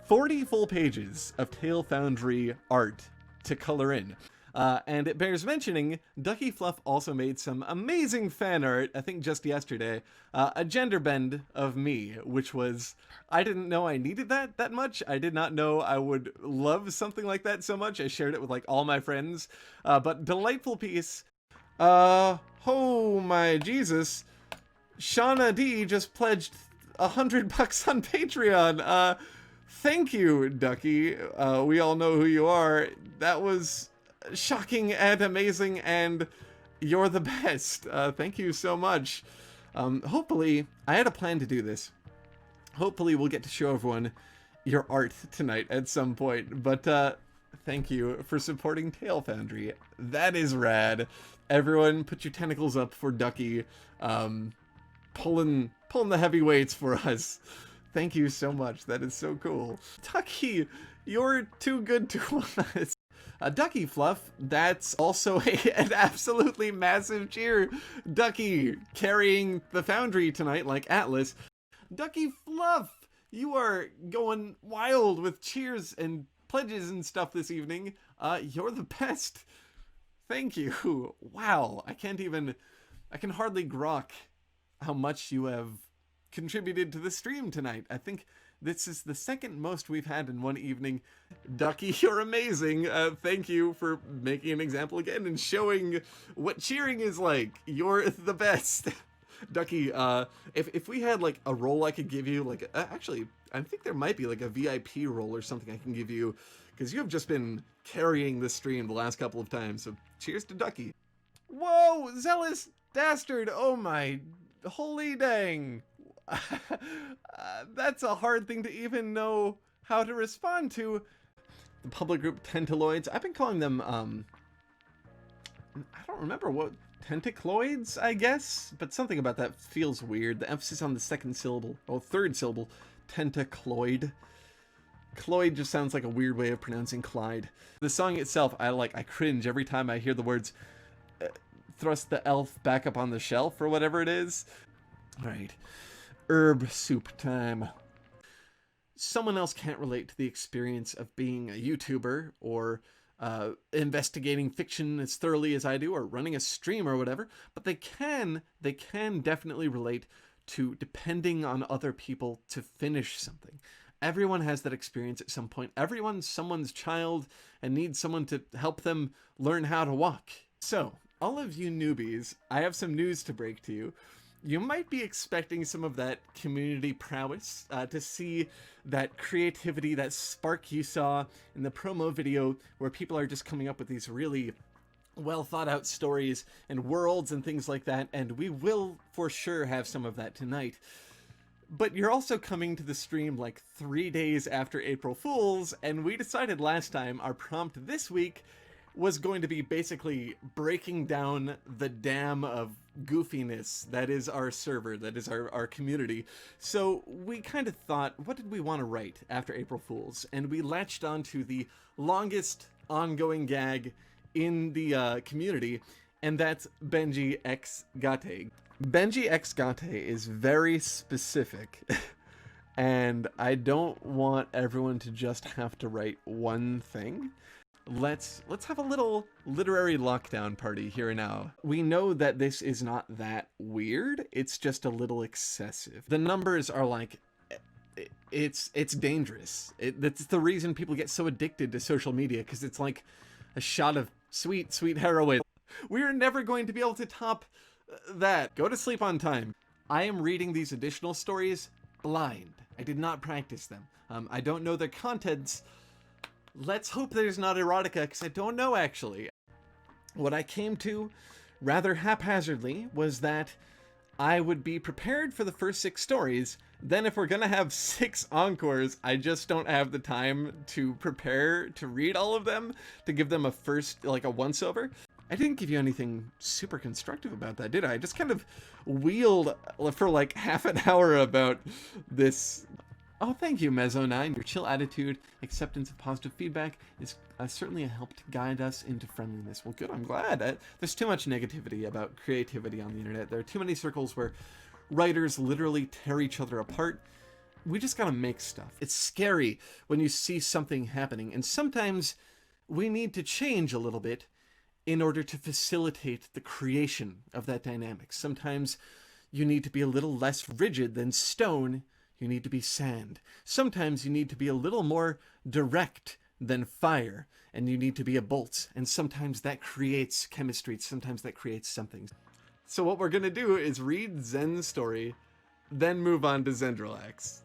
40 full pages of Tale Foundry art to color in. And it bears mentioning, Ducky Fluff also made some amazing fan art, I think just yesterday, a gender bend of me, which was, I didn't know I needed that much. I did not know I would love something like that so much. I shared it with like all my friends, but delightful piece. Oh my Jesus, Shauna D just pledged $100 on Patreon. Thank you, Ducky. We all know who you are. That was shocking and amazing, and you're the best. Thank you so much. Hopefully, I had a plan to do this. Hopefully we'll get to show everyone your art tonight at some point, but thank you for supporting Tale Foundry. That is rad. Everyone put your tentacles up for Ducky, pulling the heavy weights for us. Thank you so much. That is so cool. Ducky, you're too good to us. Ducky Fluff, that's also an absolutely massive cheer. Ducky carrying the Foundry tonight like Atlas. Ducky Fluff, you are going wild with cheers and pledges and stuff this evening. You're the best. Thank you. Wow, I can hardly grok how much you have contributed to the stream tonight. I think this is the second most we've had in one evening. Ducky, you're amazing. Thank you for making an example again and showing what cheering is like. You're the best. Ducky, if we had like a role I could give you, like actually, I think there might be like a VIP role or something I can give you, because you have just been carrying the stream the last couple of times. So cheers to Ducky. Whoa, Zealous Dastard. Oh my holy dang. That's a hard thing to even know how to respond to. The public group Tentaloids, I've been calling them, I don't remember what, Tentacloids, I guess? But something about that feels weird. The emphasis on the second syllable, or third syllable, Tentacloid. Cloyd just sounds like a weird way of pronouncing Clyde. The song itself, I cringe every time I hear the words, thrust the elf back up on the shelf, or whatever it is. Alright. Herb soup time. Someone else can't relate to the experience of being a YouTuber or investigating fiction as thoroughly as I do, or running a stream or whatever, but they can definitely relate to depending on other people to finish something. Everyone has that experience at some point. Everyone's someone's child and needs someone to help them learn how to walk. So, all of you newbies, I have some news to break to you. You might be expecting some of that community prowess, to see that creativity, that spark you saw in the promo video where people are just coming up with these really well thought out stories and worlds and things like that, and we will for sure have some of that tonight. But you're also coming to the stream like 3 days after April Fool's, and we decided last time our prompt this week was going to be basically breaking down the dam of goofiness that is our server, that is our community. So we kind of thought, what did we want to write after April Fool's? And we latched onto the longest ongoing gag in the community, and that's Benji X Gate. Benji X Gate is very specific, and I don't want everyone to just have to write one thing. Let's have a little literary lockdown party here and now. We know that this is not that weird, it's just a little excessive. The numbers are like, it's dangerous. That's the reason people get so addicted to social media, because it's like a shot of sweet, sweet heroin. We're never going to be able to top that. Go to sleep on time. I am reading these additional stories blind. I did not practice them. I don't know their contents. Let's hope there's not erotica, because I don't know, actually. What I came to, rather haphazardly, was that I would be prepared for the first 6 stories. Then if we're gonna have 6 encores, I just don't have the time to prepare to read all of them, to give them a first, like a once-over. I didn't give you anything super constructive about that, did I? I just kind of wheeled for like half an hour about this. Oh, thank you, Mezzo9. Your chill attitude, acceptance of positive feedback is certainly a help to guide us into friendliness. Well, good, I'm glad. There's too much negativity about creativity on the internet. There are too many circles where writers literally tear each other apart. We just gotta make stuff. It's scary when you see something happening, and sometimes we need to change a little bit in order to facilitate the creation of that dynamic. Sometimes you need to be a little less rigid than stone. You need to be sand. Sometimes you need to be a little more direct than fire, and you need to be a bolt. And sometimes that creates chemistry. Sometimes that creates something. So what we're gonna do is read Zen's story, then move on to Zendrelax.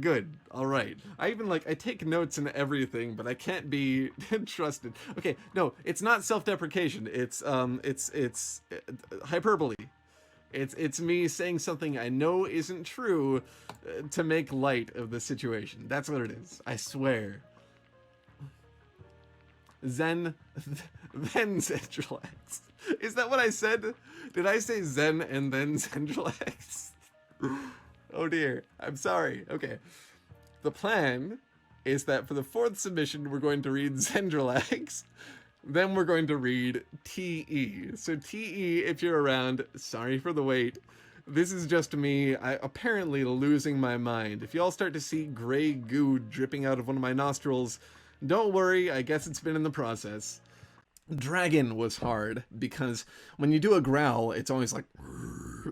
Good. All right. I even I take notes and everything, but I can't be trusted. Okay. No, it's not self-deprecation. It's hyperbole. It's me saying something I know isn't true to make light of the situation. That's what it is. I swear. Zen, then Zendrelax. Is that what I said? Did I say Zen and then Zendrelax? Oh dear. I'm sorry. Okay. The plan is that for the 4th submission, we're going to read Zendrelax. Then we're going to read TE. So TE, if you're around, sorry for the wait. This is just me, apparently losing my mind. If y'all start to see gray goo dripping out of one of my nostrils, don't worry, I guess it's been in the process. Dragon was hard, because when you do a growl, it's always like,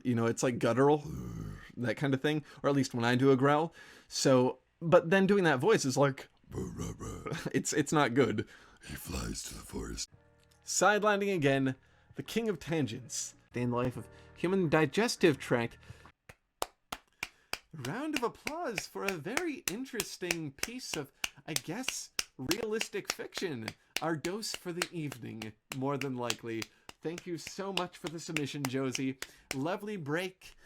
you know, it's like guttural, that kind of thing. Or at least when I do a growl. So, but then doing that voice is like, it's not good. He flies to the forest. Sidelining again, the king of tangents. Day in the life of human digestive tract. Round of applause for a very interesting piece of, I guess, realistic fiction. Our dose for the evening, more than likely. Thank you so much for the submission, Josie. Lovely break.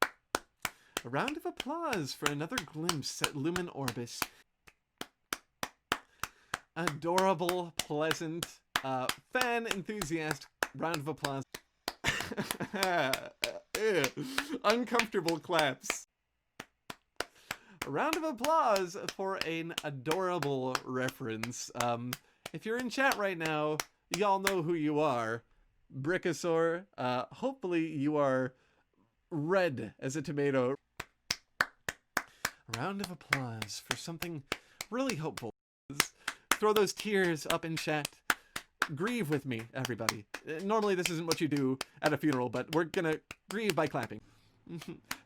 A round of applause for another glimpse at Lumen Orbis. Adorable, pleasant, fan enthusiast. Round of applause. Uncomfortable claps. A round of applause for an adorable reference. If you're in chat right now, y'all know who you are. Brickosaur. Hopefully you are red as a tomato. A round of applause for something really hopeful. Throw those tears up in chat. Grieve with me, everybody. Normally this isn't what you do at a funeral, but we're gonna grieve by clapping.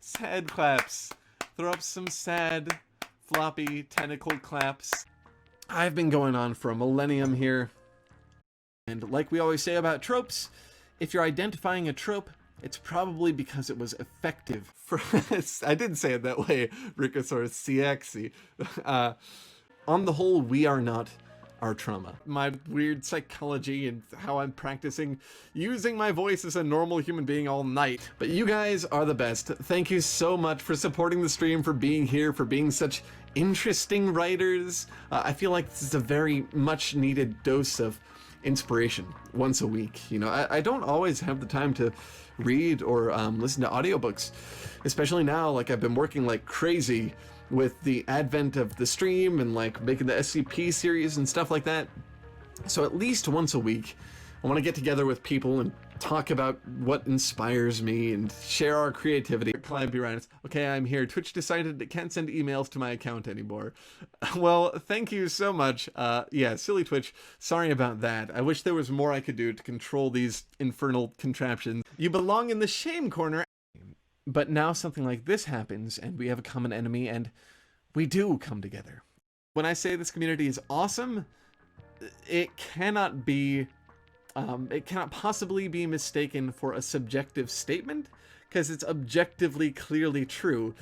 Sad claps. Throw up some sad, floppy, tentacled claps. I've been going on for a millennium here. And like we always say about tropes, if you're identifying a trope, it's probably because it was effective. I didn't say it that way, Rickosaurus CXC. On the whole, we are not our trauma. My weird psychology and how I'm practicing using my voice as a normal human being all night. But you guys are the best. Thank you so much for supporting the stream, for being here, for being such interesting writers. I feel like this is a very much needed dose of inspiration once a week. You know, I don't always have the time to read or listen to audiobooks, especially now. Like, I've been working like crazy with the advent of the stream and like making the SCP series and stuff like that. So at least once a week, I want to get together with people and talk about what inspires me and share our creativity. Climb Uranus. Okay, I'm here. Twitch decided it can't send emails to my account anymore. Well, thank you so much. Yeah, silly Twitch. Sorry about that. I wish there was more I could do to control these infernal contraptions. You belong in the shame corner. But now something like this happens, and we have a common enemy, and we do come together. When I say this community is awesome, it cannot be, it cannot possibly be mistaken for a subjective statement, because it's objectively clearly true.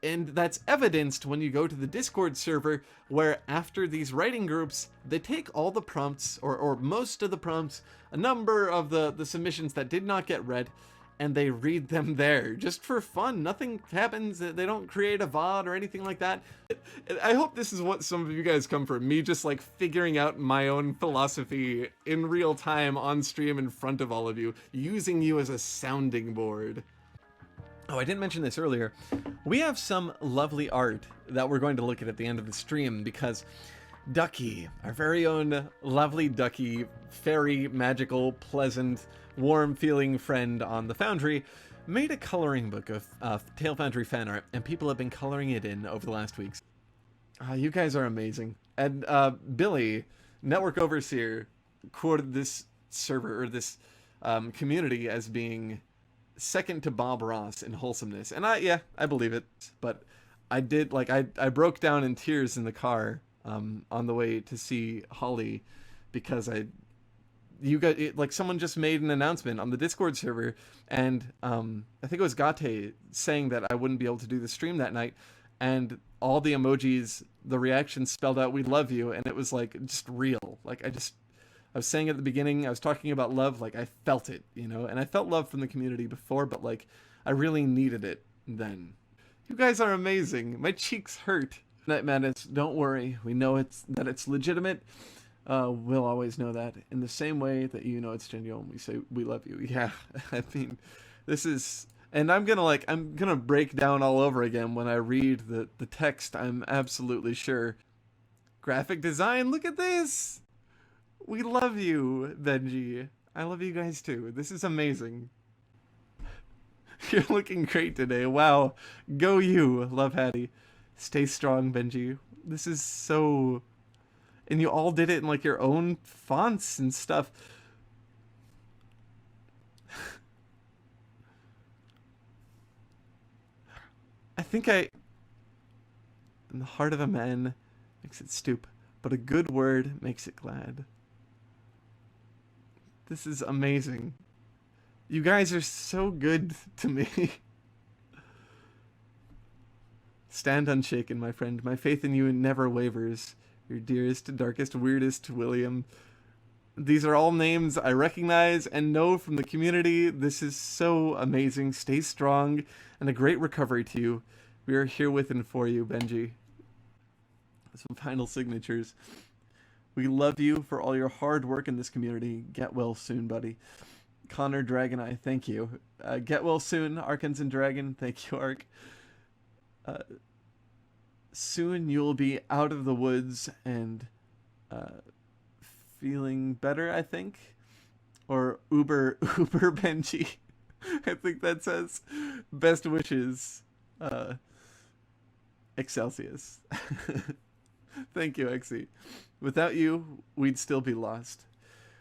And that's evidenced when you go to the Discord server, where after these writing groups, they take all the prompts, or most of the prompts, a number of the submissions that did not get read, and they read them there, just for fun. Nothing happens, they don't create a VOD or anything like that. I hope this is what some of you guys come from, me just like figuring out my own philosophy in real time on stream in front of all of you, using you as a sounding board. Oh, I didn't mention this earlier. We have some lovely art that we're going to look at the end of the stream, because Ducky, our very own lovely Ducky, fairy, magical, pleasant, warm-feeling friend on the Foundry, made a coloring book of Tail Foundry fan art, and people have been coloring it in over the last weeks. You guys are amazing. And Billy, Network Overseer, quoted this server, or this community, as being second to Bob Ross in wholesomeness. And I believe it. But I did, like, I broke down in tears in the car on the way to see Holly, because someone just made an announcement on the Discord server, and I think it was Gate saying that I wouldn't be able to do the stream that night, and all the emojis, the reactions spelled out, "We love you," and it was like just real. Like I was saying at the beginning, I was talking about love, like I felt it, you know, and I felt love from the community before, but like I really needed it then. You guys are amazing. My cheeks hurt. Night Madness, don't worry. We know that it's legitimate. We'll always know that. In the same way that you know it's genuine, we say we love you. Yeah, I mean, this is, and I'm gonna break down all over again when I read the text. I'm absolutely sure. Graphic design. Look at this. We love you, Benji. I love you guys too. This is amazing. You're looking great today. Wow. Go you, Love Hattie. Stay strong, Benji. This is so... And you all did it in like your own fonts and stuff. I think in the heart of a man makes it stoop, but a good word makes it glad. This is amazing. You guys are so good to me. Stand unshaken, my friend. My faith in you never wavers. Your dearest, darkest, weirdest William. These are all names I recognize and know from the community. This is so amazing. Stay strong, and a great recovery to you. We are here with and for you, Benji. Some final signatures. We love you for all your hard work in this community. Get well soon, buddy. Connor Dragon Eye, thank you. Get well soon, Arkans and Dragon. Thank you, Ark. Soon you'll be out of the woods and feeling better, I think. Or Uber Benji. I think that says best wishes, Excelsius. Thank you, Exy. Without you, we'd still be lost.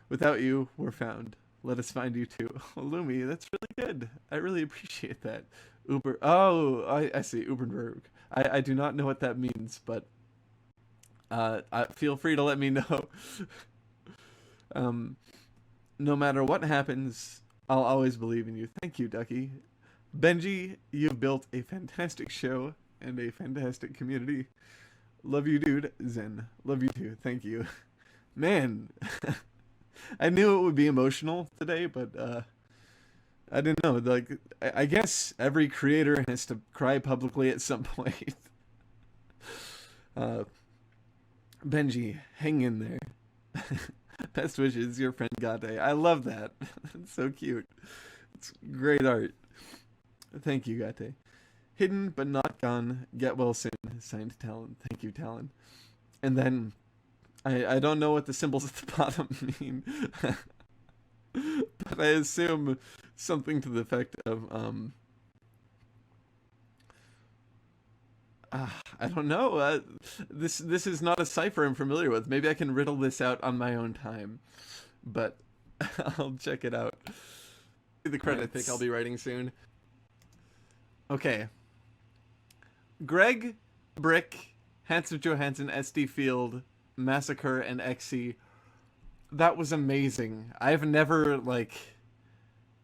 Without you, we're found. Let us find you too. Oh, Lumi, that's really good. I really appreciate that. Uber. Oh, I see. Uberberg. I do not know what that means, but feel free to let me know. No matter what happens, I'll always believe in you. Thank you, Ducky. Benji, you've built a fantastic show and a fantastic community. Love you, dude. Zen. Love you too. Thank you. Man, I knew it would be emotional today, but I didn't know. Like, I guess every creator has to cry publicly at some point. Benji, hang in there. Best wishes, your friend Gade. I love that. It's so cute. It's great art. Thank you, Gate. Hidden but not gone. Get well soon. Signed, Talon. Thank you, Talon. And then, I don't know what the symbols at the bottom mean. But I assume something to the effect of, I don't know. This is not a cipher I'm familiar with. Maybe I can riddle this out on my own time. But I'll check it out. The credit I think I'll be writing soon. Okay. Greg, Brick, Handsome Johansson, SD Field, Massacre, and Exy. That was amazing. I've never, like,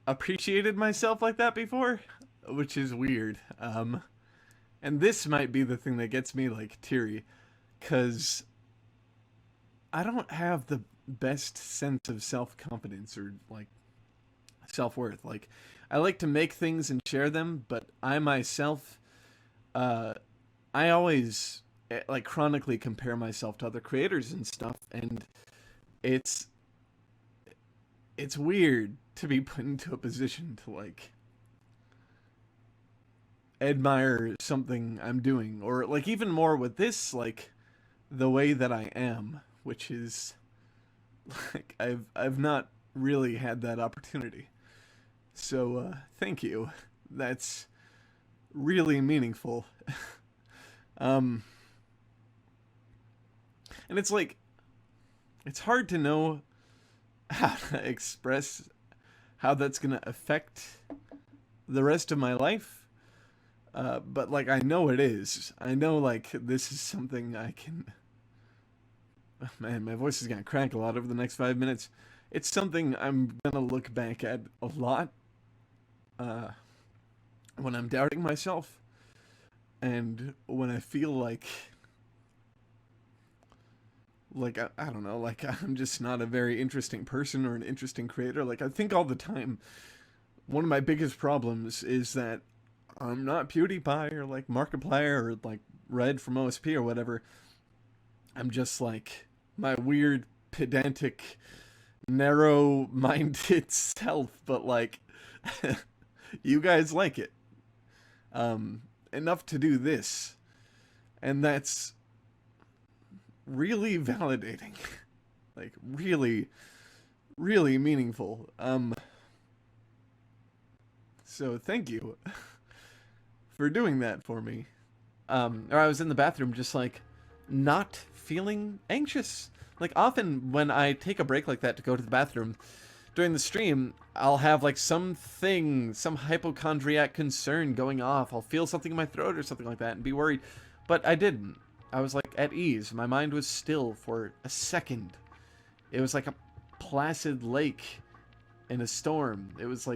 appreciated myself like that before. which is weird. And this might be the thing that gets me like teary, because I don't have the best sense of self-confidence or like self-worth. Like, I like to make things and share them, but I myself, I always like chronically compare myself to other creators and stuff, and it's weird to be put into a position to like admire something I'm doing, or like even more with this, like the way that I am, which is like I've not really had that opportunity. So thank you. That's really meaningful. And it's like, it's hard to know how to express how that's gonna affect the rest of my life. But like, I know it is. I know like this is something I can. Oh, man, my voice is gonna crack a lot over the next 5 minutes. It's something I'm gonna look back at a lot when I'm doubting myself, and when I feel like I don't know, like I'm just not a very interesting person or an interesting creator. Like, I think all the time, one of my biggest problems is that I'm not PewDiePie or like Markiplier or like Red from OSP or whatever. I'm just like my weird, pedantic, narrow-minded self, but like you guys like it enough to do this, and that's really validating. Like, really, really meaningful. So thank you for doing that for me. Or I was in the bathroom just like not feeling anxious. Like, often when I take a break like that to go to the bathroom during the stream, I'll have like some hypochondriac concern going off. I'll feel something in my throat or something like that and be worried. But I didn't. I was like at ease. My mind was still for a second. It was like a placid lake in a storm. It was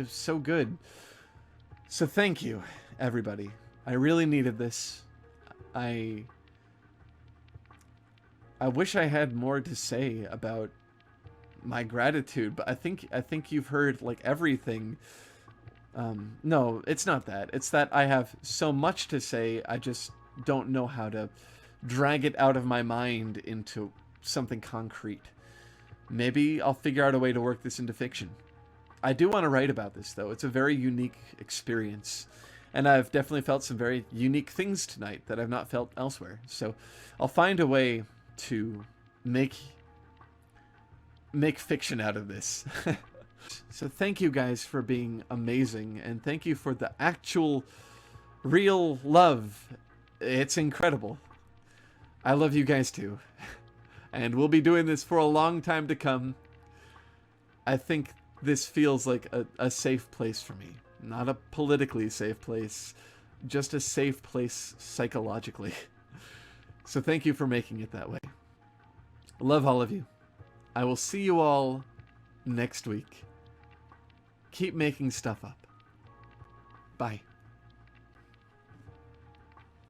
so good. So thank you, everybody. I really needed this. I wish I had more to say about my gratitude, but I think you've heard like everything. No, it's not that. It's that I have so much to say, I just don't know how to drag it out of my mind into something concrete. Maybe I'll figure out a way to work this into fiction. I do want to write about this, though. It's a very unique experience, and I've definitely felt some very unique things tonight that I've not felt elsewhere. So I'll find a way to make fiction out of this. So thank you guys for being amazing, and thank you for the actual real love. It's incredible. I love you guys too. And we'll be doing this for a long time to come. I think this feels like a safe place for me. Not a politically safe place, just a safe place psychologically. So thank you for making it that way. Love all of you. I will see you all next week. Keep making stuff up. Bye.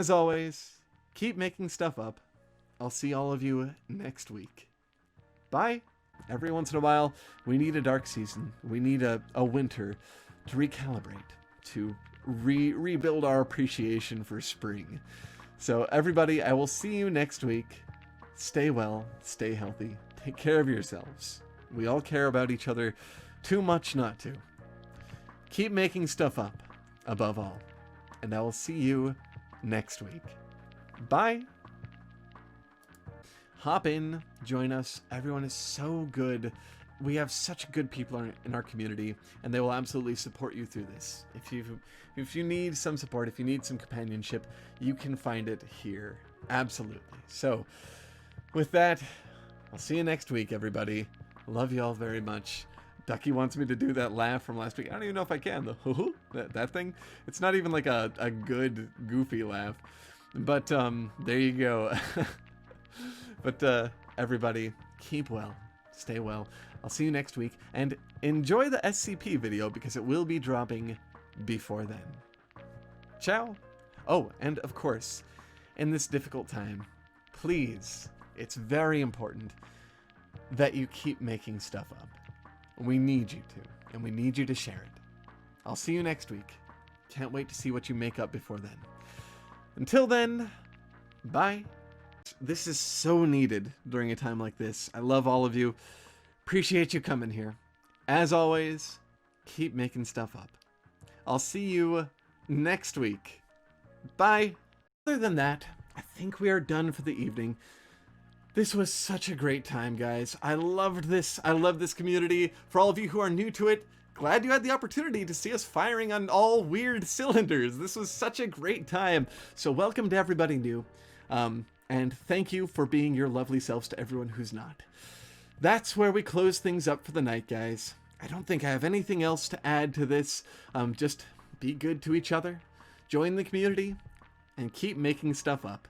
As always, keep making stuff up. I'll see all of you next week. Bye. Every once in a while, we need a dark season. We need a winter to recalibrate, to rebuild our appreciation for spring. So everybody, I will see you next week. Stay well, stay healthy, take care of yourselves. We all care about each other too much not to. Keep making stuff up, above all. And I will see you next week. Bye. Hop in, join us. Everyone is so good. We have such good people in our community, and they will absolutely support you through this. If you need some support, if you need some companionship, you can find it here. Absolutely. So, with that, I'll see you next week, everybody. Love you all very much. Ducky wants me to do that laugh from last week. I don't even know if I can, though. that thing. It's not even like a good, goofy laugh. But, there you go. But, everybody, keep well. Stay well. I'll see you next week. And enjoy the SCP video, because it will be dropping before then. Ciao. Oh, and of course, in this difficult time, please, it's very important that you keep making stuff up. We need you to, and we need you to share it. I'll see you next week. Can't wait to see what you make up before then. Until then, bye. This is so needed during a time like this. I love all of you. Appreciate you coming here. As always, keep making stuff up. I'll see you next week. Bye. Other than that, I think we are done for the evening. This was such a great time, guys. I loved this. I love this community. For all of you who are new to it, glad you had the opportunity to see us firing on all weird cylinders. This was such a great time. So welcome to everybody new. And thank you for being your lovely selves to everyone who's not. That's where we close things up for the night, guys. I don't think I have anything else to add to this. Just be good to each other, join the community, and keep making stuff up.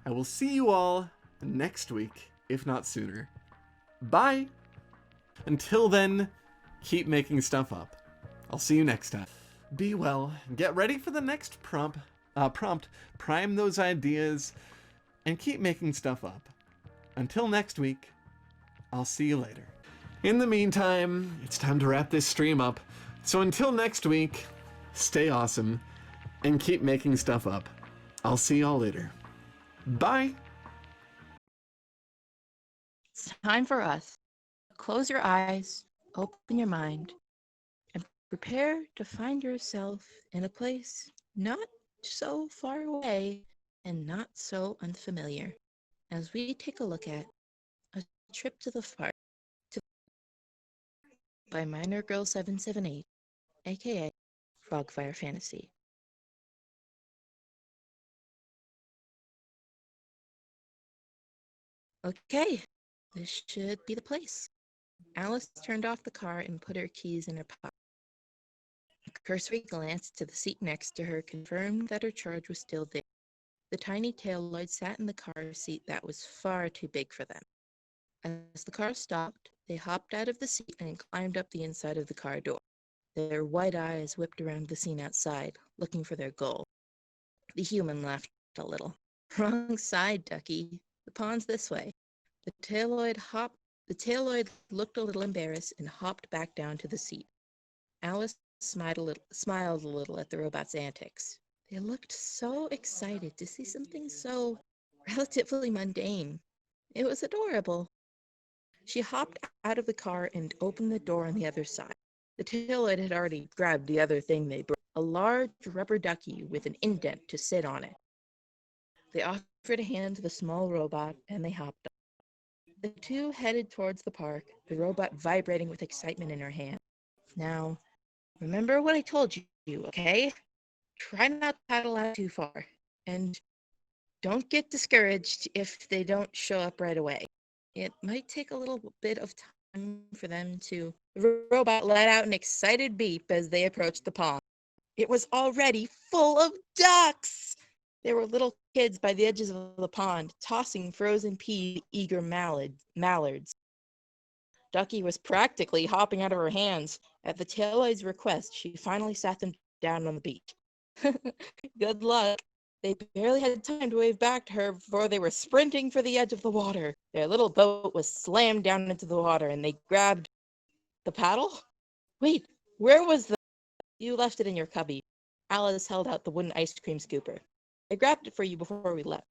I will see you all next week, if not sooner. Bye! Until then, keep making stuff up. I'll see you next time. Be well, get ready for the next prompt. Prime those ideas, and keep making stuff up. Until next week, I'll see you later. In the meantime, it's time to wrap this stream up. So until next week, stay awesome, and keep making stuff up. I'll see y'all later. Bye! It's time for us. Close your eyes, open your mind, and prepare to find yourself in a place not so far away and not so unfamiliar as we take a look at a trip to the park by Minor Girl 778, aka Frogfire Fantasy. Okay, this should be the place. Alice turned off the car and put her keys in her pocket. A cursory glance to the seat next to her confirmed that her charge was still there. The tiny Tailloid sat in the car seat that was far too big for them. As the car stopped, they hopped out of the seat and climbed up the inside of the car door. Their white eyes whipped around the scene outside, looking for their goal. The human laughed a little. Wrong side, Ducky. The pond's this way. The Tailloid looked a little embarrassed and hopped back down to the seat. Alice smiled a little at the robot's antics. They looked so excited to see something so relatively mundane. It was adorable. She hopped out of the car and opened the door on the other side. The Tailloid had already grabbed the other thing they brought, a large rubber ducky with an indent to sit on it. They offered a hand to the small robot, and they hopped up. The two headed towards the park, the robot vibrating with excitement in her hand. Now, remember what I told you, okay? Try not to paddle out too far, and don't get discouraged if they don't show up right away. It might take a little bit of time for them to... The robot let out an excited beep as they approached the pond. It was already full of ducks! There were little kids by the edges of the pond, tossing frozen pea eager mallards. Ducky was practically hopping out of her hands. At the Tailloid's request, she finally sat them down on the beach. Good luck. They barely had time to wave back to her before they were sprinting for the edge of the water. Their little boat was slammed down into the water, and they grabbed the paddle? Wait, where was the... You left it in your cubby. Alice held out the wooden ice cream scooper. I grabbed it for you before we left.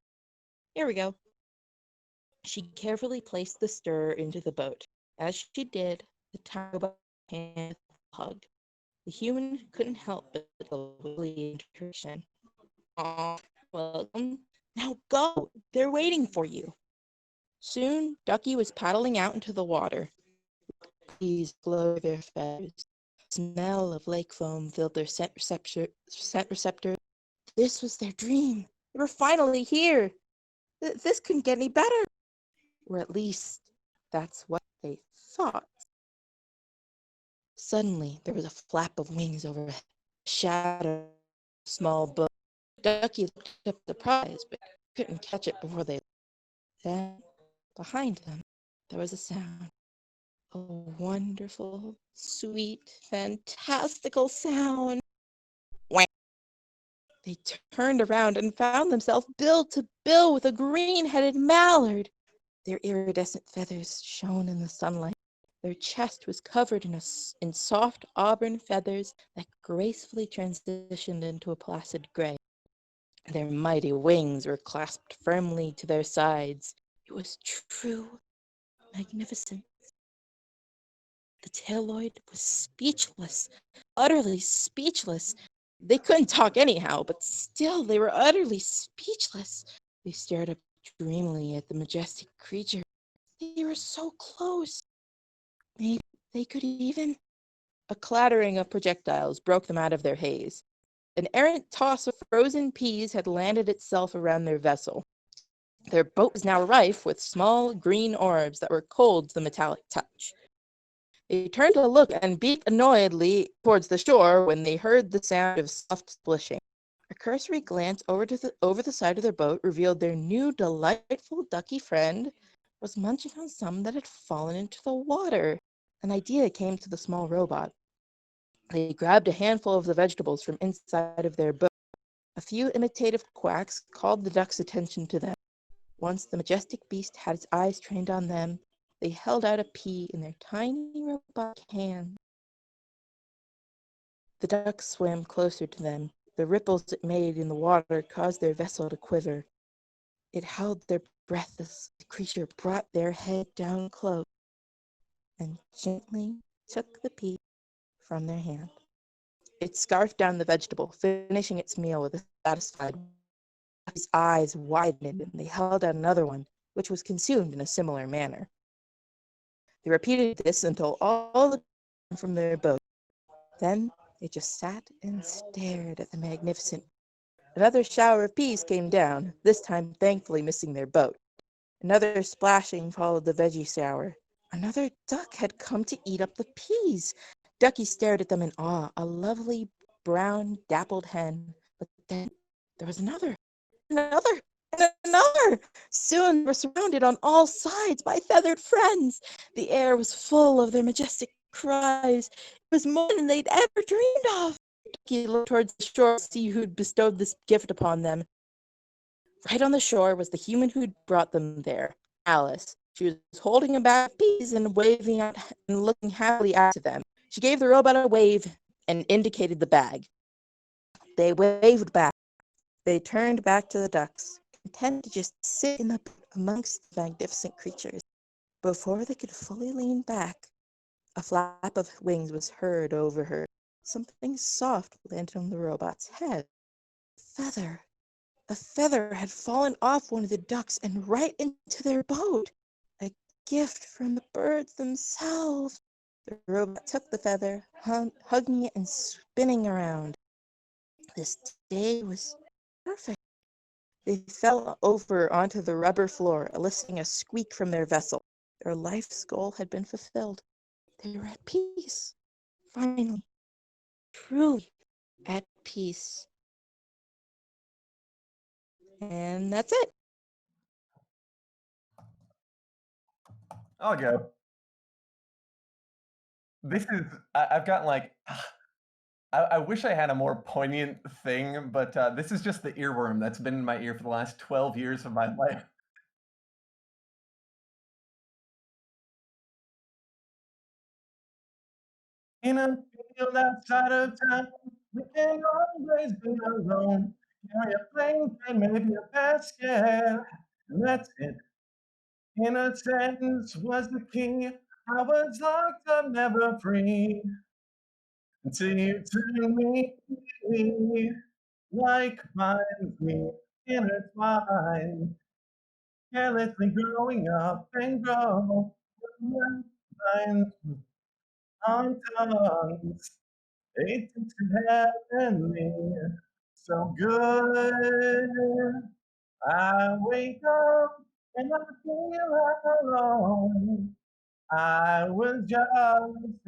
Here we go. She carefully placed the stirrer into the boat. As she did, the tiny robot hand hugged. The human couldn't help but the interaction. Aw, welcome. Now go! They're waiting for you. Soon, Ducky was paddling out into the water. Bees blew their feathers. The smell of lake foam filled their scent receptors. This was their dream. They were finally here. This couldn't get any better. Or at least, that's what they thought. Suddenly, there was a flap of wings overhead. A shadow, a small boat. Ducky looked up the prize, but couldn't catch it before they... Then, behind them, there was a sound. A wonderful, sweet, fantastical sound. They turned around and found themselves bill to bill with a green-headed mallard. Their iridescent feathers shone in the sunlight. Their chest was covered in soft auburn feathers that gracefully transitioned into a placid gray. Their mighty wings were clasped firmly to their sides. It was true magnificence. The Tayloid was speechless, utterly speechless. They couldn't talk anyhow, but still they were utterly speechless. They stared up dreamily at the majestic creature. They were so close. Maybe they could even. A clattering of projectiles broke them out of their haze. An errant toss of frozen peas had landed itself around their vessel. Their boat was now rife with small green orbs that were cold to the metallic touch. They turned to look and beat annoyedly towards the shore when they heard the sound of soft splishing. A cursory glance over the side of their boat revealed their new delightful ducky friend was munching on some that had fallen into the water. An idea came to the small robot. They grabbed a handful of the vegetables from inside of their boat. A few imitative quacks called the duck's attention to them. Once the majestic beast had its eyes trained on them, they held out a pea in their tiny robotic hand. The duck swam closer to them. The ripples it made in the water caused their vessel to quiver. It held their breath as the creature brought their head down close and gently took the pea from their hand. It scarfed down the vegetable, finishing its meal with a satisfied. His eyes widened and they held out another one, which was consumed in a similar manner. They repeated this until all the from their boat. Then they just sat and stared at the magnificent. Another shower of peas came down, this time thankfully missing their boat. Another splashing followed the veggie shower. Another duck had come to eat up the peas. Ducky stared at them in awe, a lovely brown dappled hen. But then there was another, and another. Soon they were surrounded on all sides by feathered friends. The air was full of their majestic cries. It was more than they'd ever dreamed of. Ducky looked towards the shore to see who'd bestowed this gift upon them. Right on the shore was the human who'd brought them there, Alice. She was holding a bag of peas and waving out and looking happily at them. She gave the robot a wave and indicated the bag. They waved back. They turned back to the ducks, content to just sit in the boat amongst the magnificent creatures. Before they could fully lean back, a flap of wings was heard overhead. Something soft landed on the robot's head. Feather. A feather had fallen off one of the ducks and right into their boat. A gift from the birds themselves. The robot took the feather, hugging it and spinning around. This day was perfect. They fell over onto the rubber floor, eliciting a squeak from their vessel. Their life's goal had been fulfilled. They were at peace. Finally, truly at peace. And that's it. I'll go. This is I've got like I wish I had a more poignant thing, but this is just the earworm that's been in my ear for the last 12 years of my life. In a field outside of town, we can always be alone. Carry a plane, and maybe a basket, and that's it. Innocence was the key. I was locked up, never free. Until you turned me like me intertwined. Carelessly growing up and grow lines on tongues. It takes heavenly, so good. I wake up and I feel alone. I was just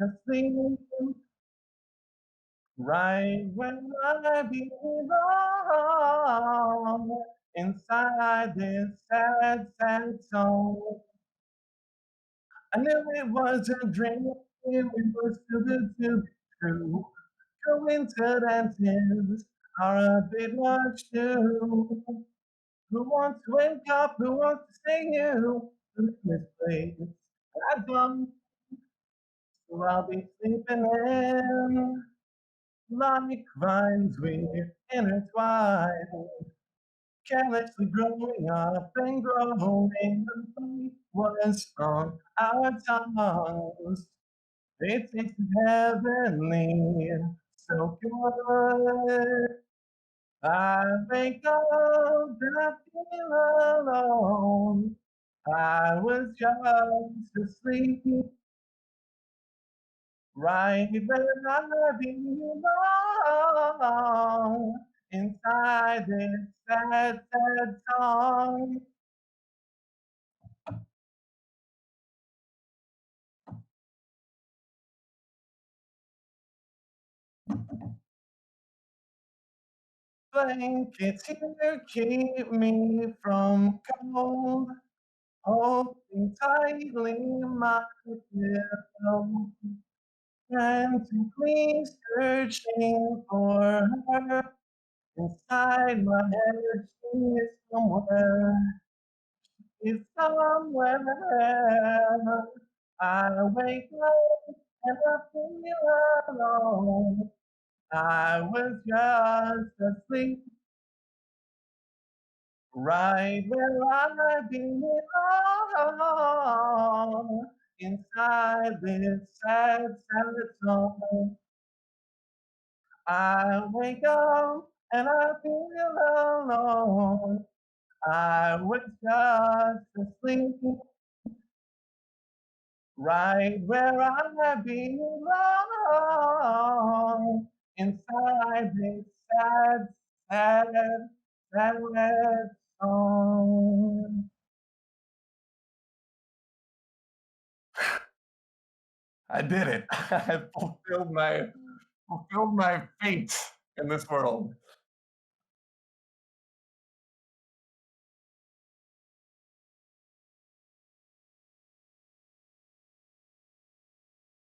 asleep right when I belong inside this sad, sad song. I knew it was a dream, it was too good to be true. Coincidences, are a bit much too. Who wants to wake up? Who wants to stay new? In this place, I don't. So I'll be sleeping in like vines we're intertwined. Carelessly growing up and growing was on our tongues. It tasted heavenly, so good. I wake up and I feel alone. I was just asleep, right where I belong, inside this sad, sad song. Blankets here keep me from cold, holding tightly my pillow. And to please searching for her inside my head. She is somewhere, is somewhere. I wake up and I feel alone. I was just asleep, right where I belong, inside this sad, sad song. I wake up and I feel alone. I was just asleep, right where I belong, inside this sad, sad, sad song. I did it. I fulfilled my fate in this world.